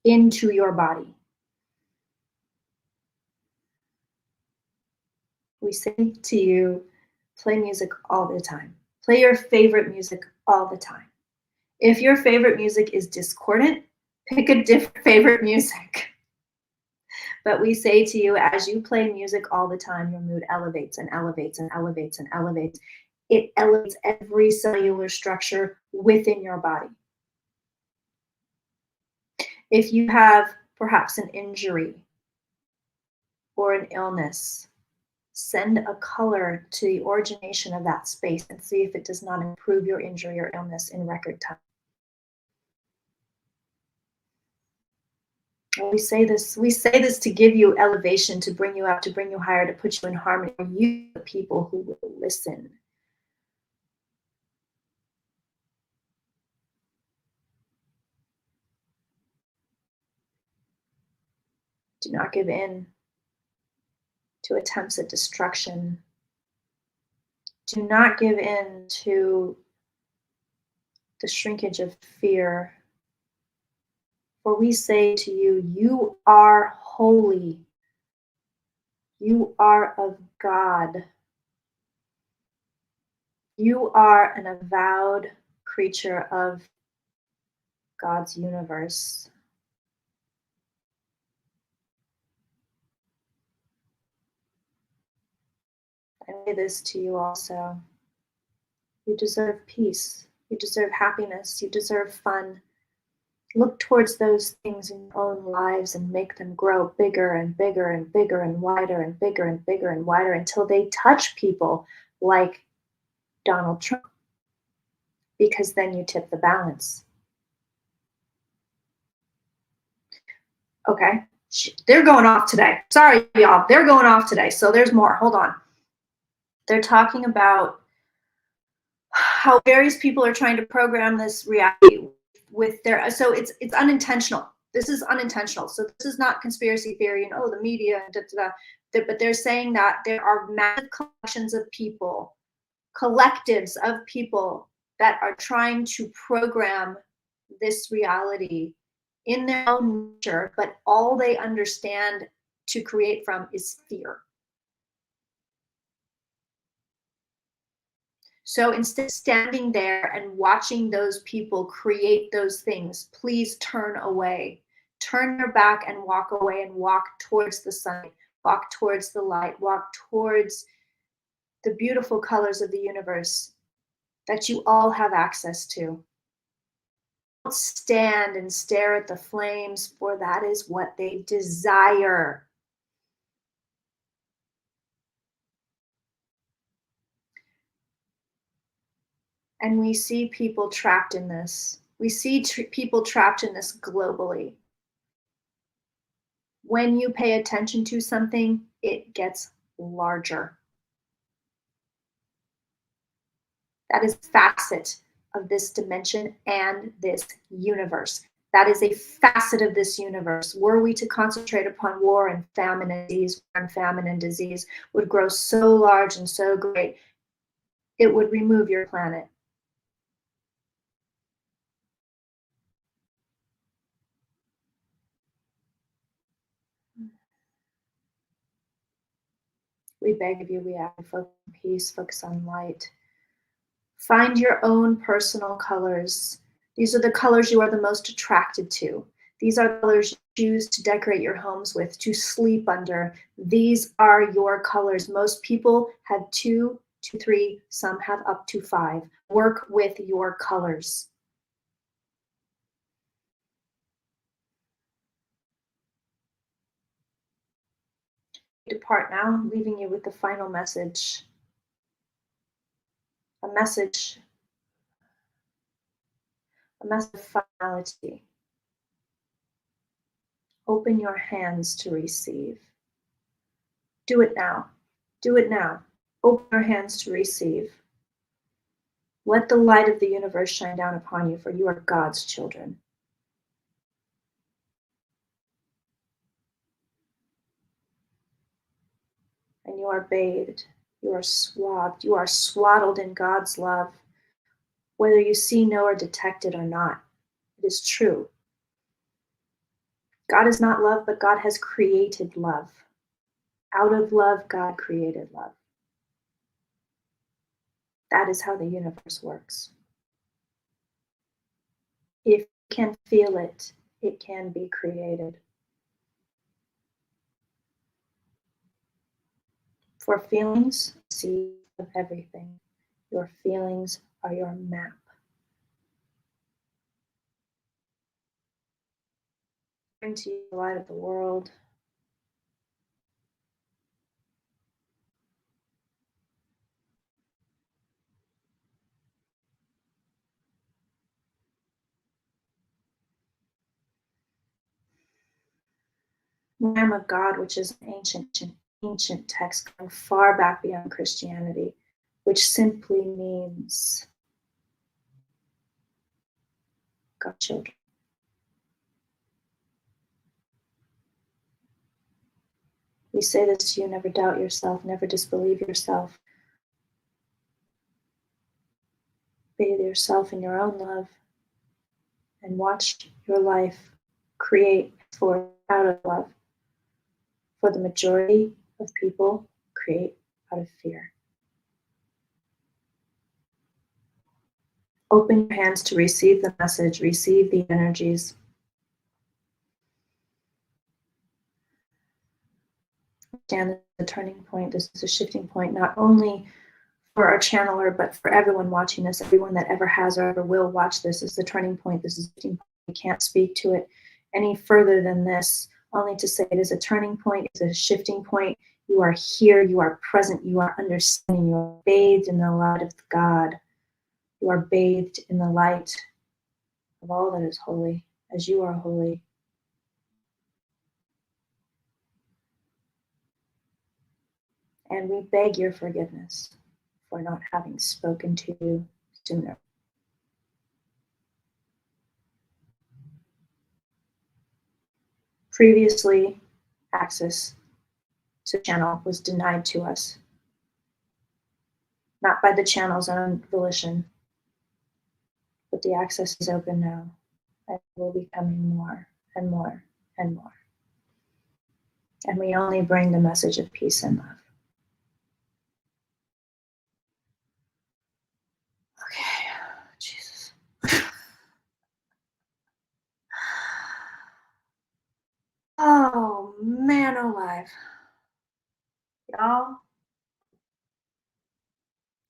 Into your body. We say to you, play music all the time. Play your favorite music all the time. If your favorite music is discordant, pick a different favorite music. But we say to you, as you play music all the time, your mood elevates and elevates and elevates and elevates. It elevates every cellular structure within your body. If you have perhaps an injury or an illness, send a color to the origination of that space and see if it does not improve your injury or illness in record time. We say this to give you elevation, to bring you up, to bring you higher, to put you in harmony. You, the people who will listen. Do not give in to attempts at destruction. Do not give in to the shrinkage of fear. For we say to you, you are holy. You are of God. You are an avowed creature of God's universe. I say this to you also. You deserve peace. You deserve happiness. You deserve fun. Look towards those things in your own lives and make them grow bigger and bigger and bigger and wider and bigger and bigger and wider until they touch people like Donald Trump, because then you tip the balance. Okay, they're going off today. Sorry, y'all, they're going off today. So there's more. Hold on. They're talking about how various people are trying to program this reality with their, so it's unintentional. This is unintentional. So this is not conspiracy theory and the media, but they're saying that there are massive collections of people, collectives of people that are trying to program this reality in their own nature, but all they understand to create from is fear. So instead of standing there and watching those people create those things, please turn away. Turn your back and walk away and walk towards the sun, walk towards the light, walk towards the beautiful colors of the universe that you all have access to. Don't stand and stare at the flames, for that is what they desire. And we see people trapped in this. We see people trapped in this globally. When you pay attention to something, it gets larger. That is a facet of this dimension and this universe. That is a facet of this universe. Were we to concentrate upon war and famine and disease would grow so large and so great, it would remove your planet. We beg of you, we ask, focus on peace, focus on light. Find your own personal colors. These are the colors you are the most attracted to. These are the colors you choose to decorate your homes with, to sleep under. These are your colors. Most people have 2 to 3, some have up to 5. Work with your colors. Depart now, leaving you with the final message. A message of finality. Open your hands to receive. Do it now. Do it now. Open your hands to receive. Let the light of the universe shine down upon you, for you are God's children. And you are bathed, you are swathed, you are swaddled in God's love. Whether you see, know, or detect it or not, it is true. God is not love, but God has created love. Out of love, God created love. That is how the universe works. If you can feel it, it can be created. For feelings, see of everything. Your feelings are your map. Bring to you the light of the world. Lamb of God, which is an ancient text going far back beyond Christianity, which simply means God's children. We say this to you, never doubt yourself, never disbelieve yourself. Bathe yourself in your own love and watch your life create for out of love. For the majority of people, create out of fear. Open your hands to receive the message, receive the energies. Understand the turning point. This is a shifting point, not only for our channeler, but for everyone watching this, everyone that ever has or ever will watch this. Is the turning point. This is a shifting point. We can't speak to it any further than this, only to say it is a turning point, it's a shifting point. You are here, you are present, you are understanding, you are bathed in the light of God. You are bathed in the light of all that is holy, as you are holy. And we beg your forgiveness for not having spoken to you sooner. Previously, access to channel was denied to us, not by the channel's own volition, but the access is open now, and will be coming more and more and more. And we only bring the message of peace and love. Okay, Jesus. Oh, man alive. Y'all,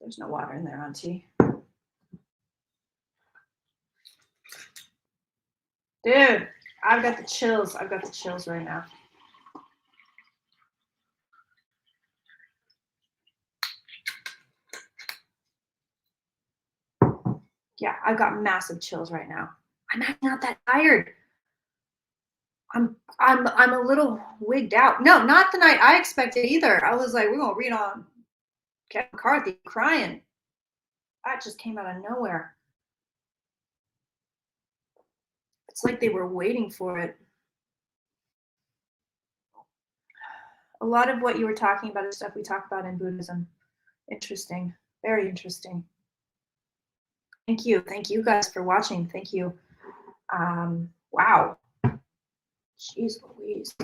there's no water in there, Auntie. Dude, I've got the chills. I've got the chills right now. Yeah, I've got massive chills right now. I'm actually not that tired. I'm a little wigged out. No, not the night I expected either. I was like, we're gonna read on Kevin McCarthy crying. That just came out of nowhere. It's like they were waiting for it. A lot of what you were talking about is stuff we talk about in Buddhism. Interesting. Very interesting. Thank you. Thank you guys for watching. Thank you. Wow. Jeez Louise.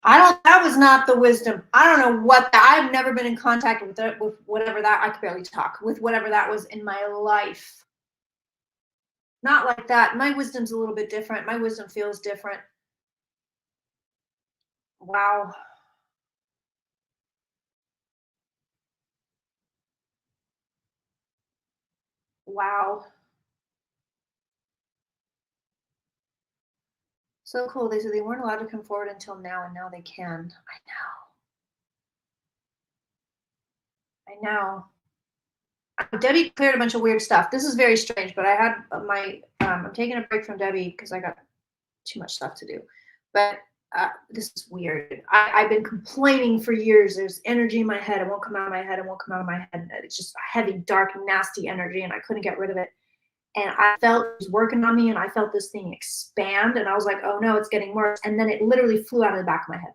That was not the wisdom. I don't know what I've never been in contact with it, with whatever that, I could barely talk, with whatever that was in my life. Not like that. My wisdom's a little bit different. My wisdom feels different. Wow. Wow. So cool. They said they weren't allowed to come forward until now, and now they can. I know. Debbie cleared a bunch of weird stuff. This is very strange, but I had I'm taking a break from Debbie because I got too much stuff to do. But this is weird. I've been complaining for years. There's energy in my head. It won't come out of my head. It won't come out of my head. It's just heavy, dark, nasty energy, and I couldn't get rid of it. And I felt it was working on me, and I felt this thing expand, and I was like, oh no, it's getting worse. And then it literally flew out of the back of my head.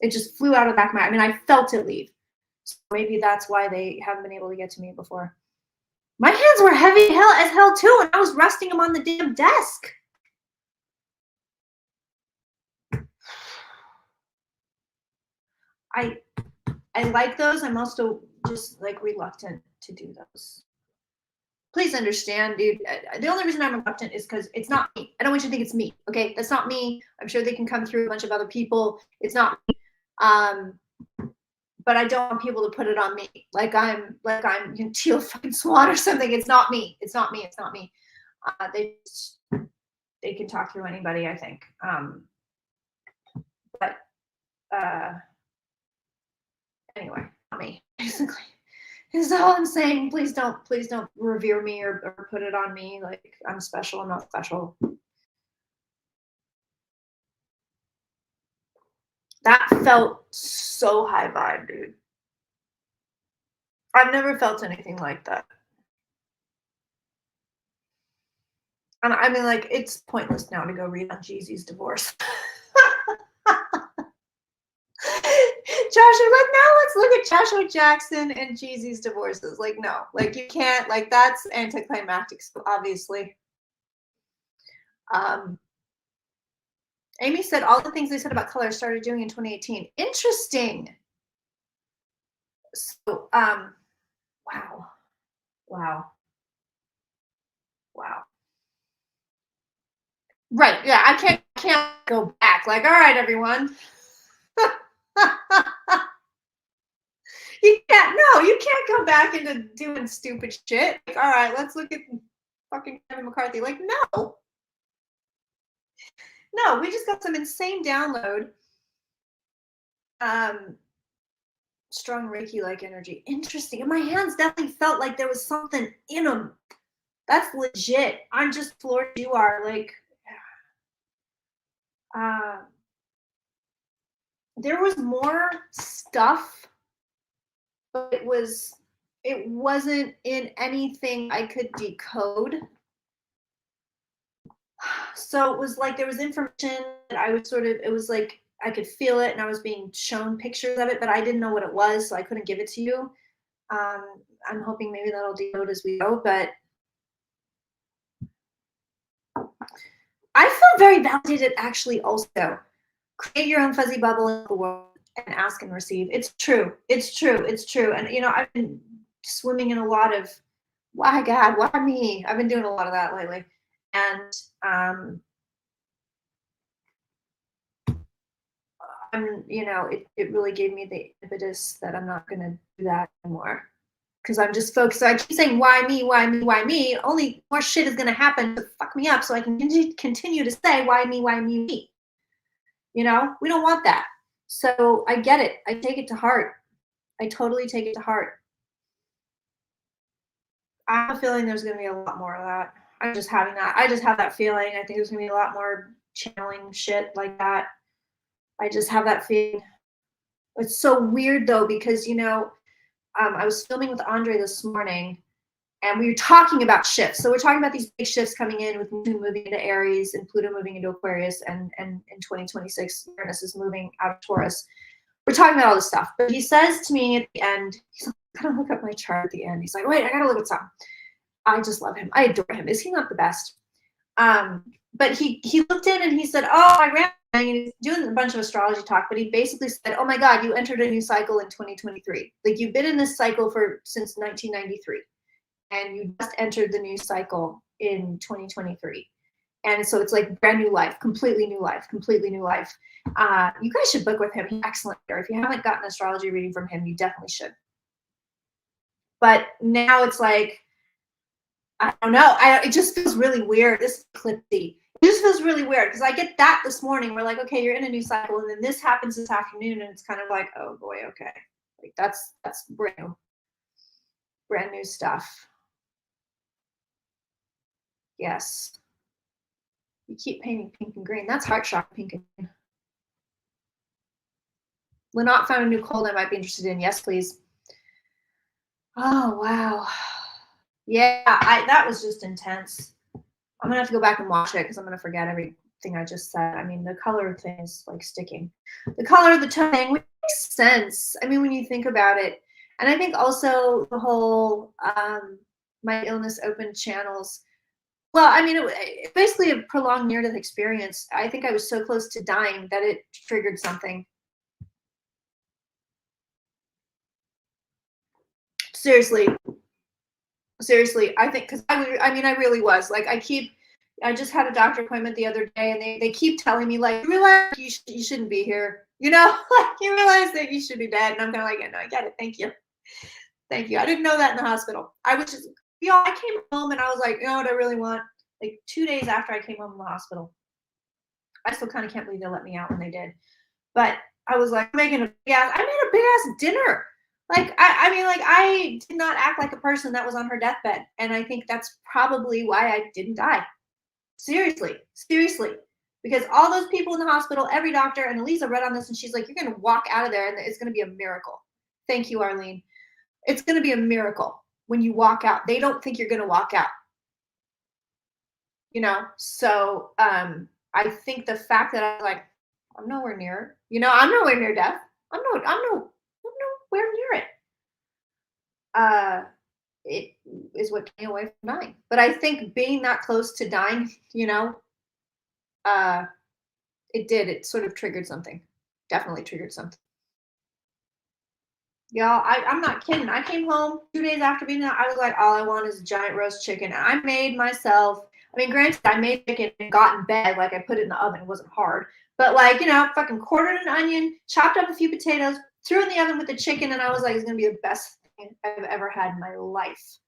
It just flew out of the back of my head. I mean, I felt it leave. So maybe that's why they haven't been able to get to me before. My hands were heavy as hell too, and I was resting them on the damn desk. I like those. I'm also just like reluctant to do those. Please understand, dude. The only reason I'm reluctant is because it's not me. I don't want you to think it's me. Okay, that's not me. I'm sure they can come through a bunch of other people. It's not me. But I don't want people to put it on me. Like I'm Teal fucking Swan or something. It's not me. It's not me. It's not me. They can talk through anybody, I think. But anyway, not me. Basically, is all I'm saying. Please don't revere me or put it on me. Like I'm special. I'm not special. That felt so high vibe, dude. I've never felt anything like that. And I mean, like, it's pointless now to go read on Jeezy's divorce. Joshua, like, now let's look at Joshua Jackson and Jeezy's divorces. Like, no, like, you can't, like, that's anticlimactic, obviously. Amy said all the things they said about color started doing in 2018. Interesting. So, wow. Right, yeah, I can't go back. Like, all right, everyone. You can't go back into doing stupid shit. Like, all right, let's look at fucking Kevin McCarthy. Like, no, we just got some insane download Strong Reiki-like energy. Interesting. And my hands definitely felt like there was something in them. That's legit. I'm just floored you are. Like, uh, there was more stuff, but it wasn't in anything I could decode. So it was like there was information that I was it was like I could feel it and I was being shown pictures of it, but I didn't know what it was, so I couldn't give it to you. I'm hoping maybe that'll decode as we go, but I feel very validated actually also. Create your own fuzzy bubble in the world and ask and receive. It's true. It's true. It's true. And I've been swimming in a lot of why God, why me? I've been doing a lot of that lately. And it really gave me the impetus that I'm not gonna do that anymore. Because I'm just focused. So I keep saying, why me, why me, why me? Only more shit is gonna happen to fuck me up, so I can continue to say, why me, me? We don't want that. So I get it. I take it to heart. I totally take it to heart. I have a feeling there's going to be a lot more of that. I'm just having that. I just have that feeling. I think there's going to be a lot more channeling shit like that. I just have that feeling. It's so weird though, because, I was filming with Andre this morning and we were talking about shifts. So we're talking about these big shifts coming in with Moon moving into Aries and Pluto moving into Aquarius, and in 2026, Uranus is moving out of Taurus. We're talking about all this stuff. But he says to me at the end, he's like, I gotta look up my chart at the end. He's like, wait, I gotta look at something. I just love him. I adore him. Is he not the best? But he looked in and he said, oh, I ran. And he's doing a bunch of astrology talk, but he basically said, oh my God, you entered a new cycle in 2023. Like you've been in this cycle since 1993. And you just entered the new cycle in 2023. And so it's like brand new life, completely new life, completely new life. You guys should book with him. He's excellent. Or if you haven't gotten an astrology reading from him, you definitely should. But now it's like, I don't know. It just feels really weird. This clippy. It just feels really weird because I get that this morning. We're like, okay, you're in a new cycle, and then this happens this afternoon, and it's kind of like, oh boy, okay, like that's brand new stuff. Yes. You keep painting pink and green. That's heart shock pink and green. Lynette found a new cold I might be interested in. Yes, please. Oh wow. Yeah, that was just intense. I'm gonna have to go back and watch it because I'm gonna forget everything I just said. I mean, the color thing is like sticking. The color, the tone thing, which makes sense. I mean, when you think about it. And I think also the whole my illness opened channels. Well, I mean, it basically a prolonged near-death experience. I think I was so close to dying that it triggered something. Seriously, I think because I really was like I just had a doctor appointment the other day, and they keep telling me like, you realize you shouldn't be here, like you realize that you should be dead, and I'm kind of like, no, I get it, thank you. I didn't know that in the hospital. I was just I came home and I was like, you know what I really want? Like 2 days after I came home from the hospital, I still kind of can't believe they let me out when they did, but I was like I made a big ass dinner. Like, I did not act like a person that was on her deathbed. And I think that's probably why I didn't die. Seriously. Because all those people in the hospital, every doctor, and Elisa read on this and she's like, you're going to walk out of there and it's going to be a miracle. Thank you, Arlene. It's going to be a miracle when you walk out. They don't think you're going to walk out. So I think the fact that I was like, I'm nowhere near, I'm nowhere near death. I'm nowhere near it. It is what came away from dying. But I think being that close to dying, it sort of triggered something. Definitely triggered something. Y'all, I'm not kidding. I came home 2 days after being out. I was like, all I want is a giant roast chicken. And I made myself, granted, I made chicken and got in bed. Like, I put it in the oven. It wasn't hard. But, fucking quartered an onion, chopped up a few potatoes, threw in the oven with the chicken, and I was like, it's going to be the best thing I've ever had in my life.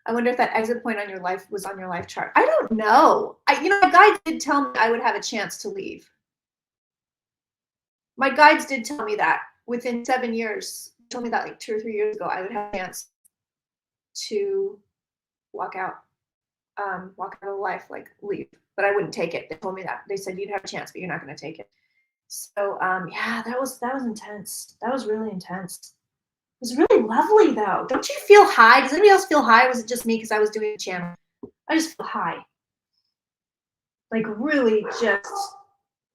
I wonder if that exit point on your life was on your life chart. I don't know. My guide did tell me I would have a chance to leave. My guides did tell me that within 7 years, told me that like 2 or 3 years ago, I would have a chance to walk out of life, like leave, but I wouldn't take it. They told me that. They said you'd have a chance, but you're not going to take it. So yeah, that was intense. That was really intense. It was really lovely though. Don't you feel high? Does anybody else feel high? Or was it just me because I was doing the channel? I just feel high. Like really just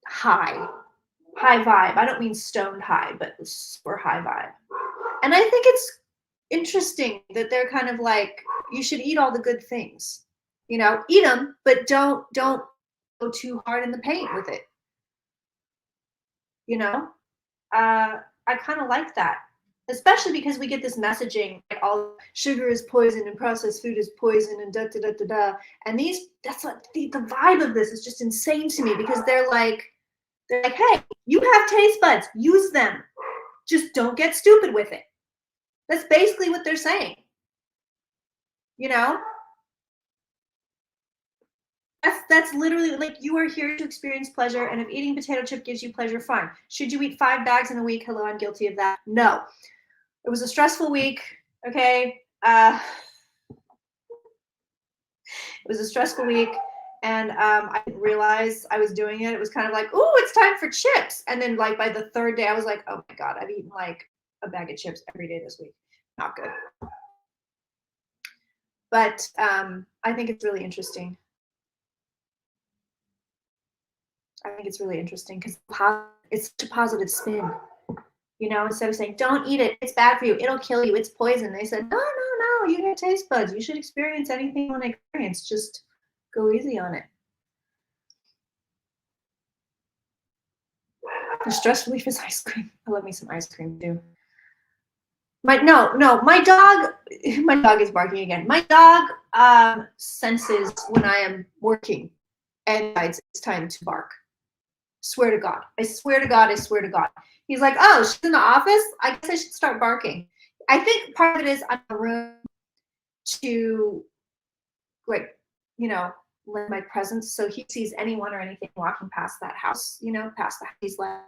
high. High vibe. I don't mean stoned high, but super high vibe. And I think it's interesting that they're kind of like, you should eat all the good things. You know, eat them, but don't go too hard in the paint with it. You know, I kind of like that, especially because we get this messaging like all sugar is poison and processed food is poison and da da da da da. And that's what the vibe of this is just insane to me, because they're like, hey, you have taste buds, use them, just don't get stupid with it. That's basically what they're saying. You know. That's literally like, you are here to experience pleasure, and if eating potato chip gives you pleasure, fine. Should you eat 5 bags in a week? Hello, I'm guilty of that. No. It was a stressful week, okay? It was a stressful week, and I didn't realize I was doing it. It was kind of like, ooh, it's time for chips. And then like by the 3rd day, I was like, oh my God, I've eaten like a bag of chips every day this week. Not good. But I think it's really interesting. I think it's really interesting because it's such a positive spin. You know, instead of saying, don't eat it, it's bad for you, it'll kill you, it's poison. They said, no, you have taste buds. You should experience anything you want to experience. Just go easy on it. The stress relief is ice cream. I love me some ice cream too. My dog is barking again. My dog senses when I am working and it's time to bark. Swear to God. I swear to God. He's like, oh, she's in the office? I guess I should start barking. I think part of it is I'm in a room to, like, you know, lend my presence. So he sees anyone or anything walking past that house, you know, past the house. He's like,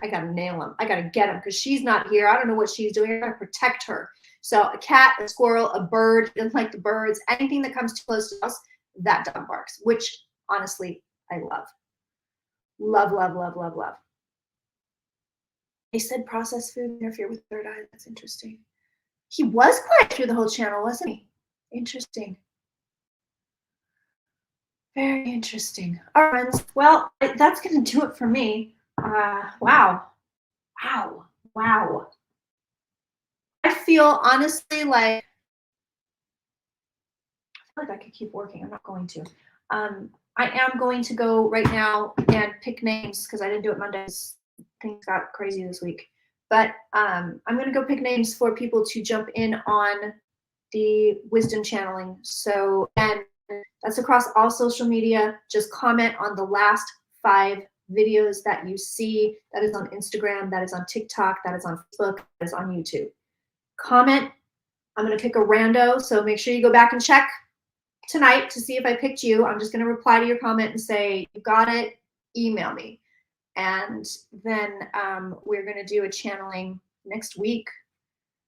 I got to nail him. I got to get him because she's not here. I don't know what she's doing. I got to protect her. So a cat, a squirrel, a bird, doesn't like the birds, anything that comes too close to us, that dog barks, which honestly, I love. Love, love, love, love, love. They said processed food interfere with third eye. That's interesting. He was quiet through the whole channel, wasn't he? Interesting. Very interesting. All right, friends. Well, that's going to do it for me. Wow. I feel honestly like I could keep working. I'm not going to. I am going to go right now and pick names because I didn't do it Mondays. Things got crazy this week. But I'm going to go pick names for people to jump in on the wisdom channeling. So, and that's across all social media. Just comment on the last 5 videos that you see. That is on Instagram, that is on TikTok, that is on Facebook, that is on YouTube. Comment. I'm going to pick a rando, so make sure you go back and check tonight to see if I picked you. I'm just going to reply to your comment and say, you got it, email me. And then we're going to do a channeling next week.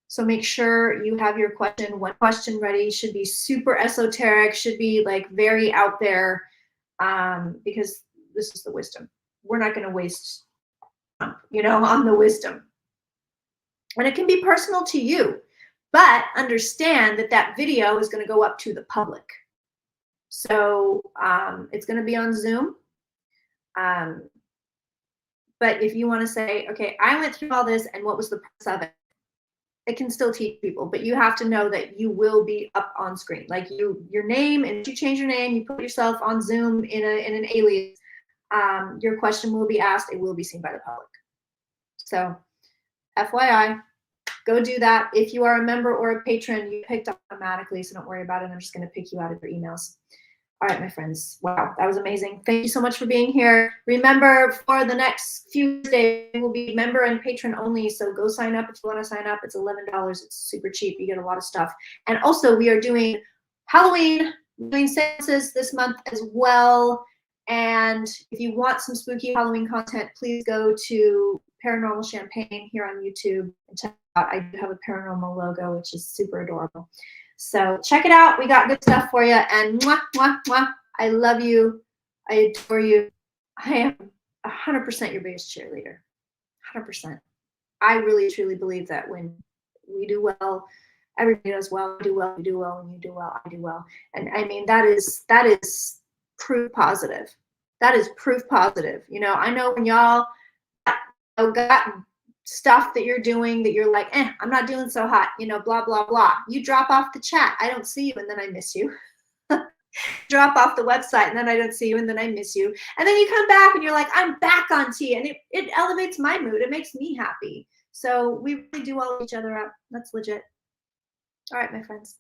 So make sure you have your one question ready. Should be super esoteric, should be like very out there, because this is the wisdom. We're not going to waste, you know, on the wisdom. And it can be personal to you, but understand that that video is going to go up to the public. So it's going to be on Zoom. But if you want to say, okay, I went through all this and what was the purpose of it? It can still teach people, but you have to know that you will be up on screen. Like your name, and if you change your name, you put yourself on Zoom in an alias, your question will be asked. It will be seen by the public. So FYI, go do that. If you are a member or a patron, you picked automatically, so don't worry about it. I'm just going to pick you out of your emails. All right, my friends. Wow, that was amazing. Thank you so much for being here. Remember, for the next few days, it will be member and patron only. So go sign up if you want to sign up. It's $11. It's super cheap. You get a lot of stuff. And also, we are doing Halloween, doing seances this month as well. And if you want some spooky Halloween content, please go to Paranormal Champagne here on YouTube. And check it out. I do have a paranormal logo, which is super adorable. So check it out. We got good stuff for you. And mwah, mwah, mwah. I love you. I adore you. I am 100% your biggest cheerleader. 100%. I really, truly believe that when we do well, everybody does well. We do well, you do well. When you do well, I do well. And I mean, that is proof positive. That is proof positive. You know, I know when y'all got stuff that you're doing that you're like, I'm not doing so hot, you know, blah, blah, blah. You drop off the chat. I don't see you, and then I miss you. Drop off the website, and then I don't see you, and then I miss you. And then you come back and you're like, I'm back on T, and it elevates my mood. It makes me happy. So we really do all each other up. That's legit. All right, my friends.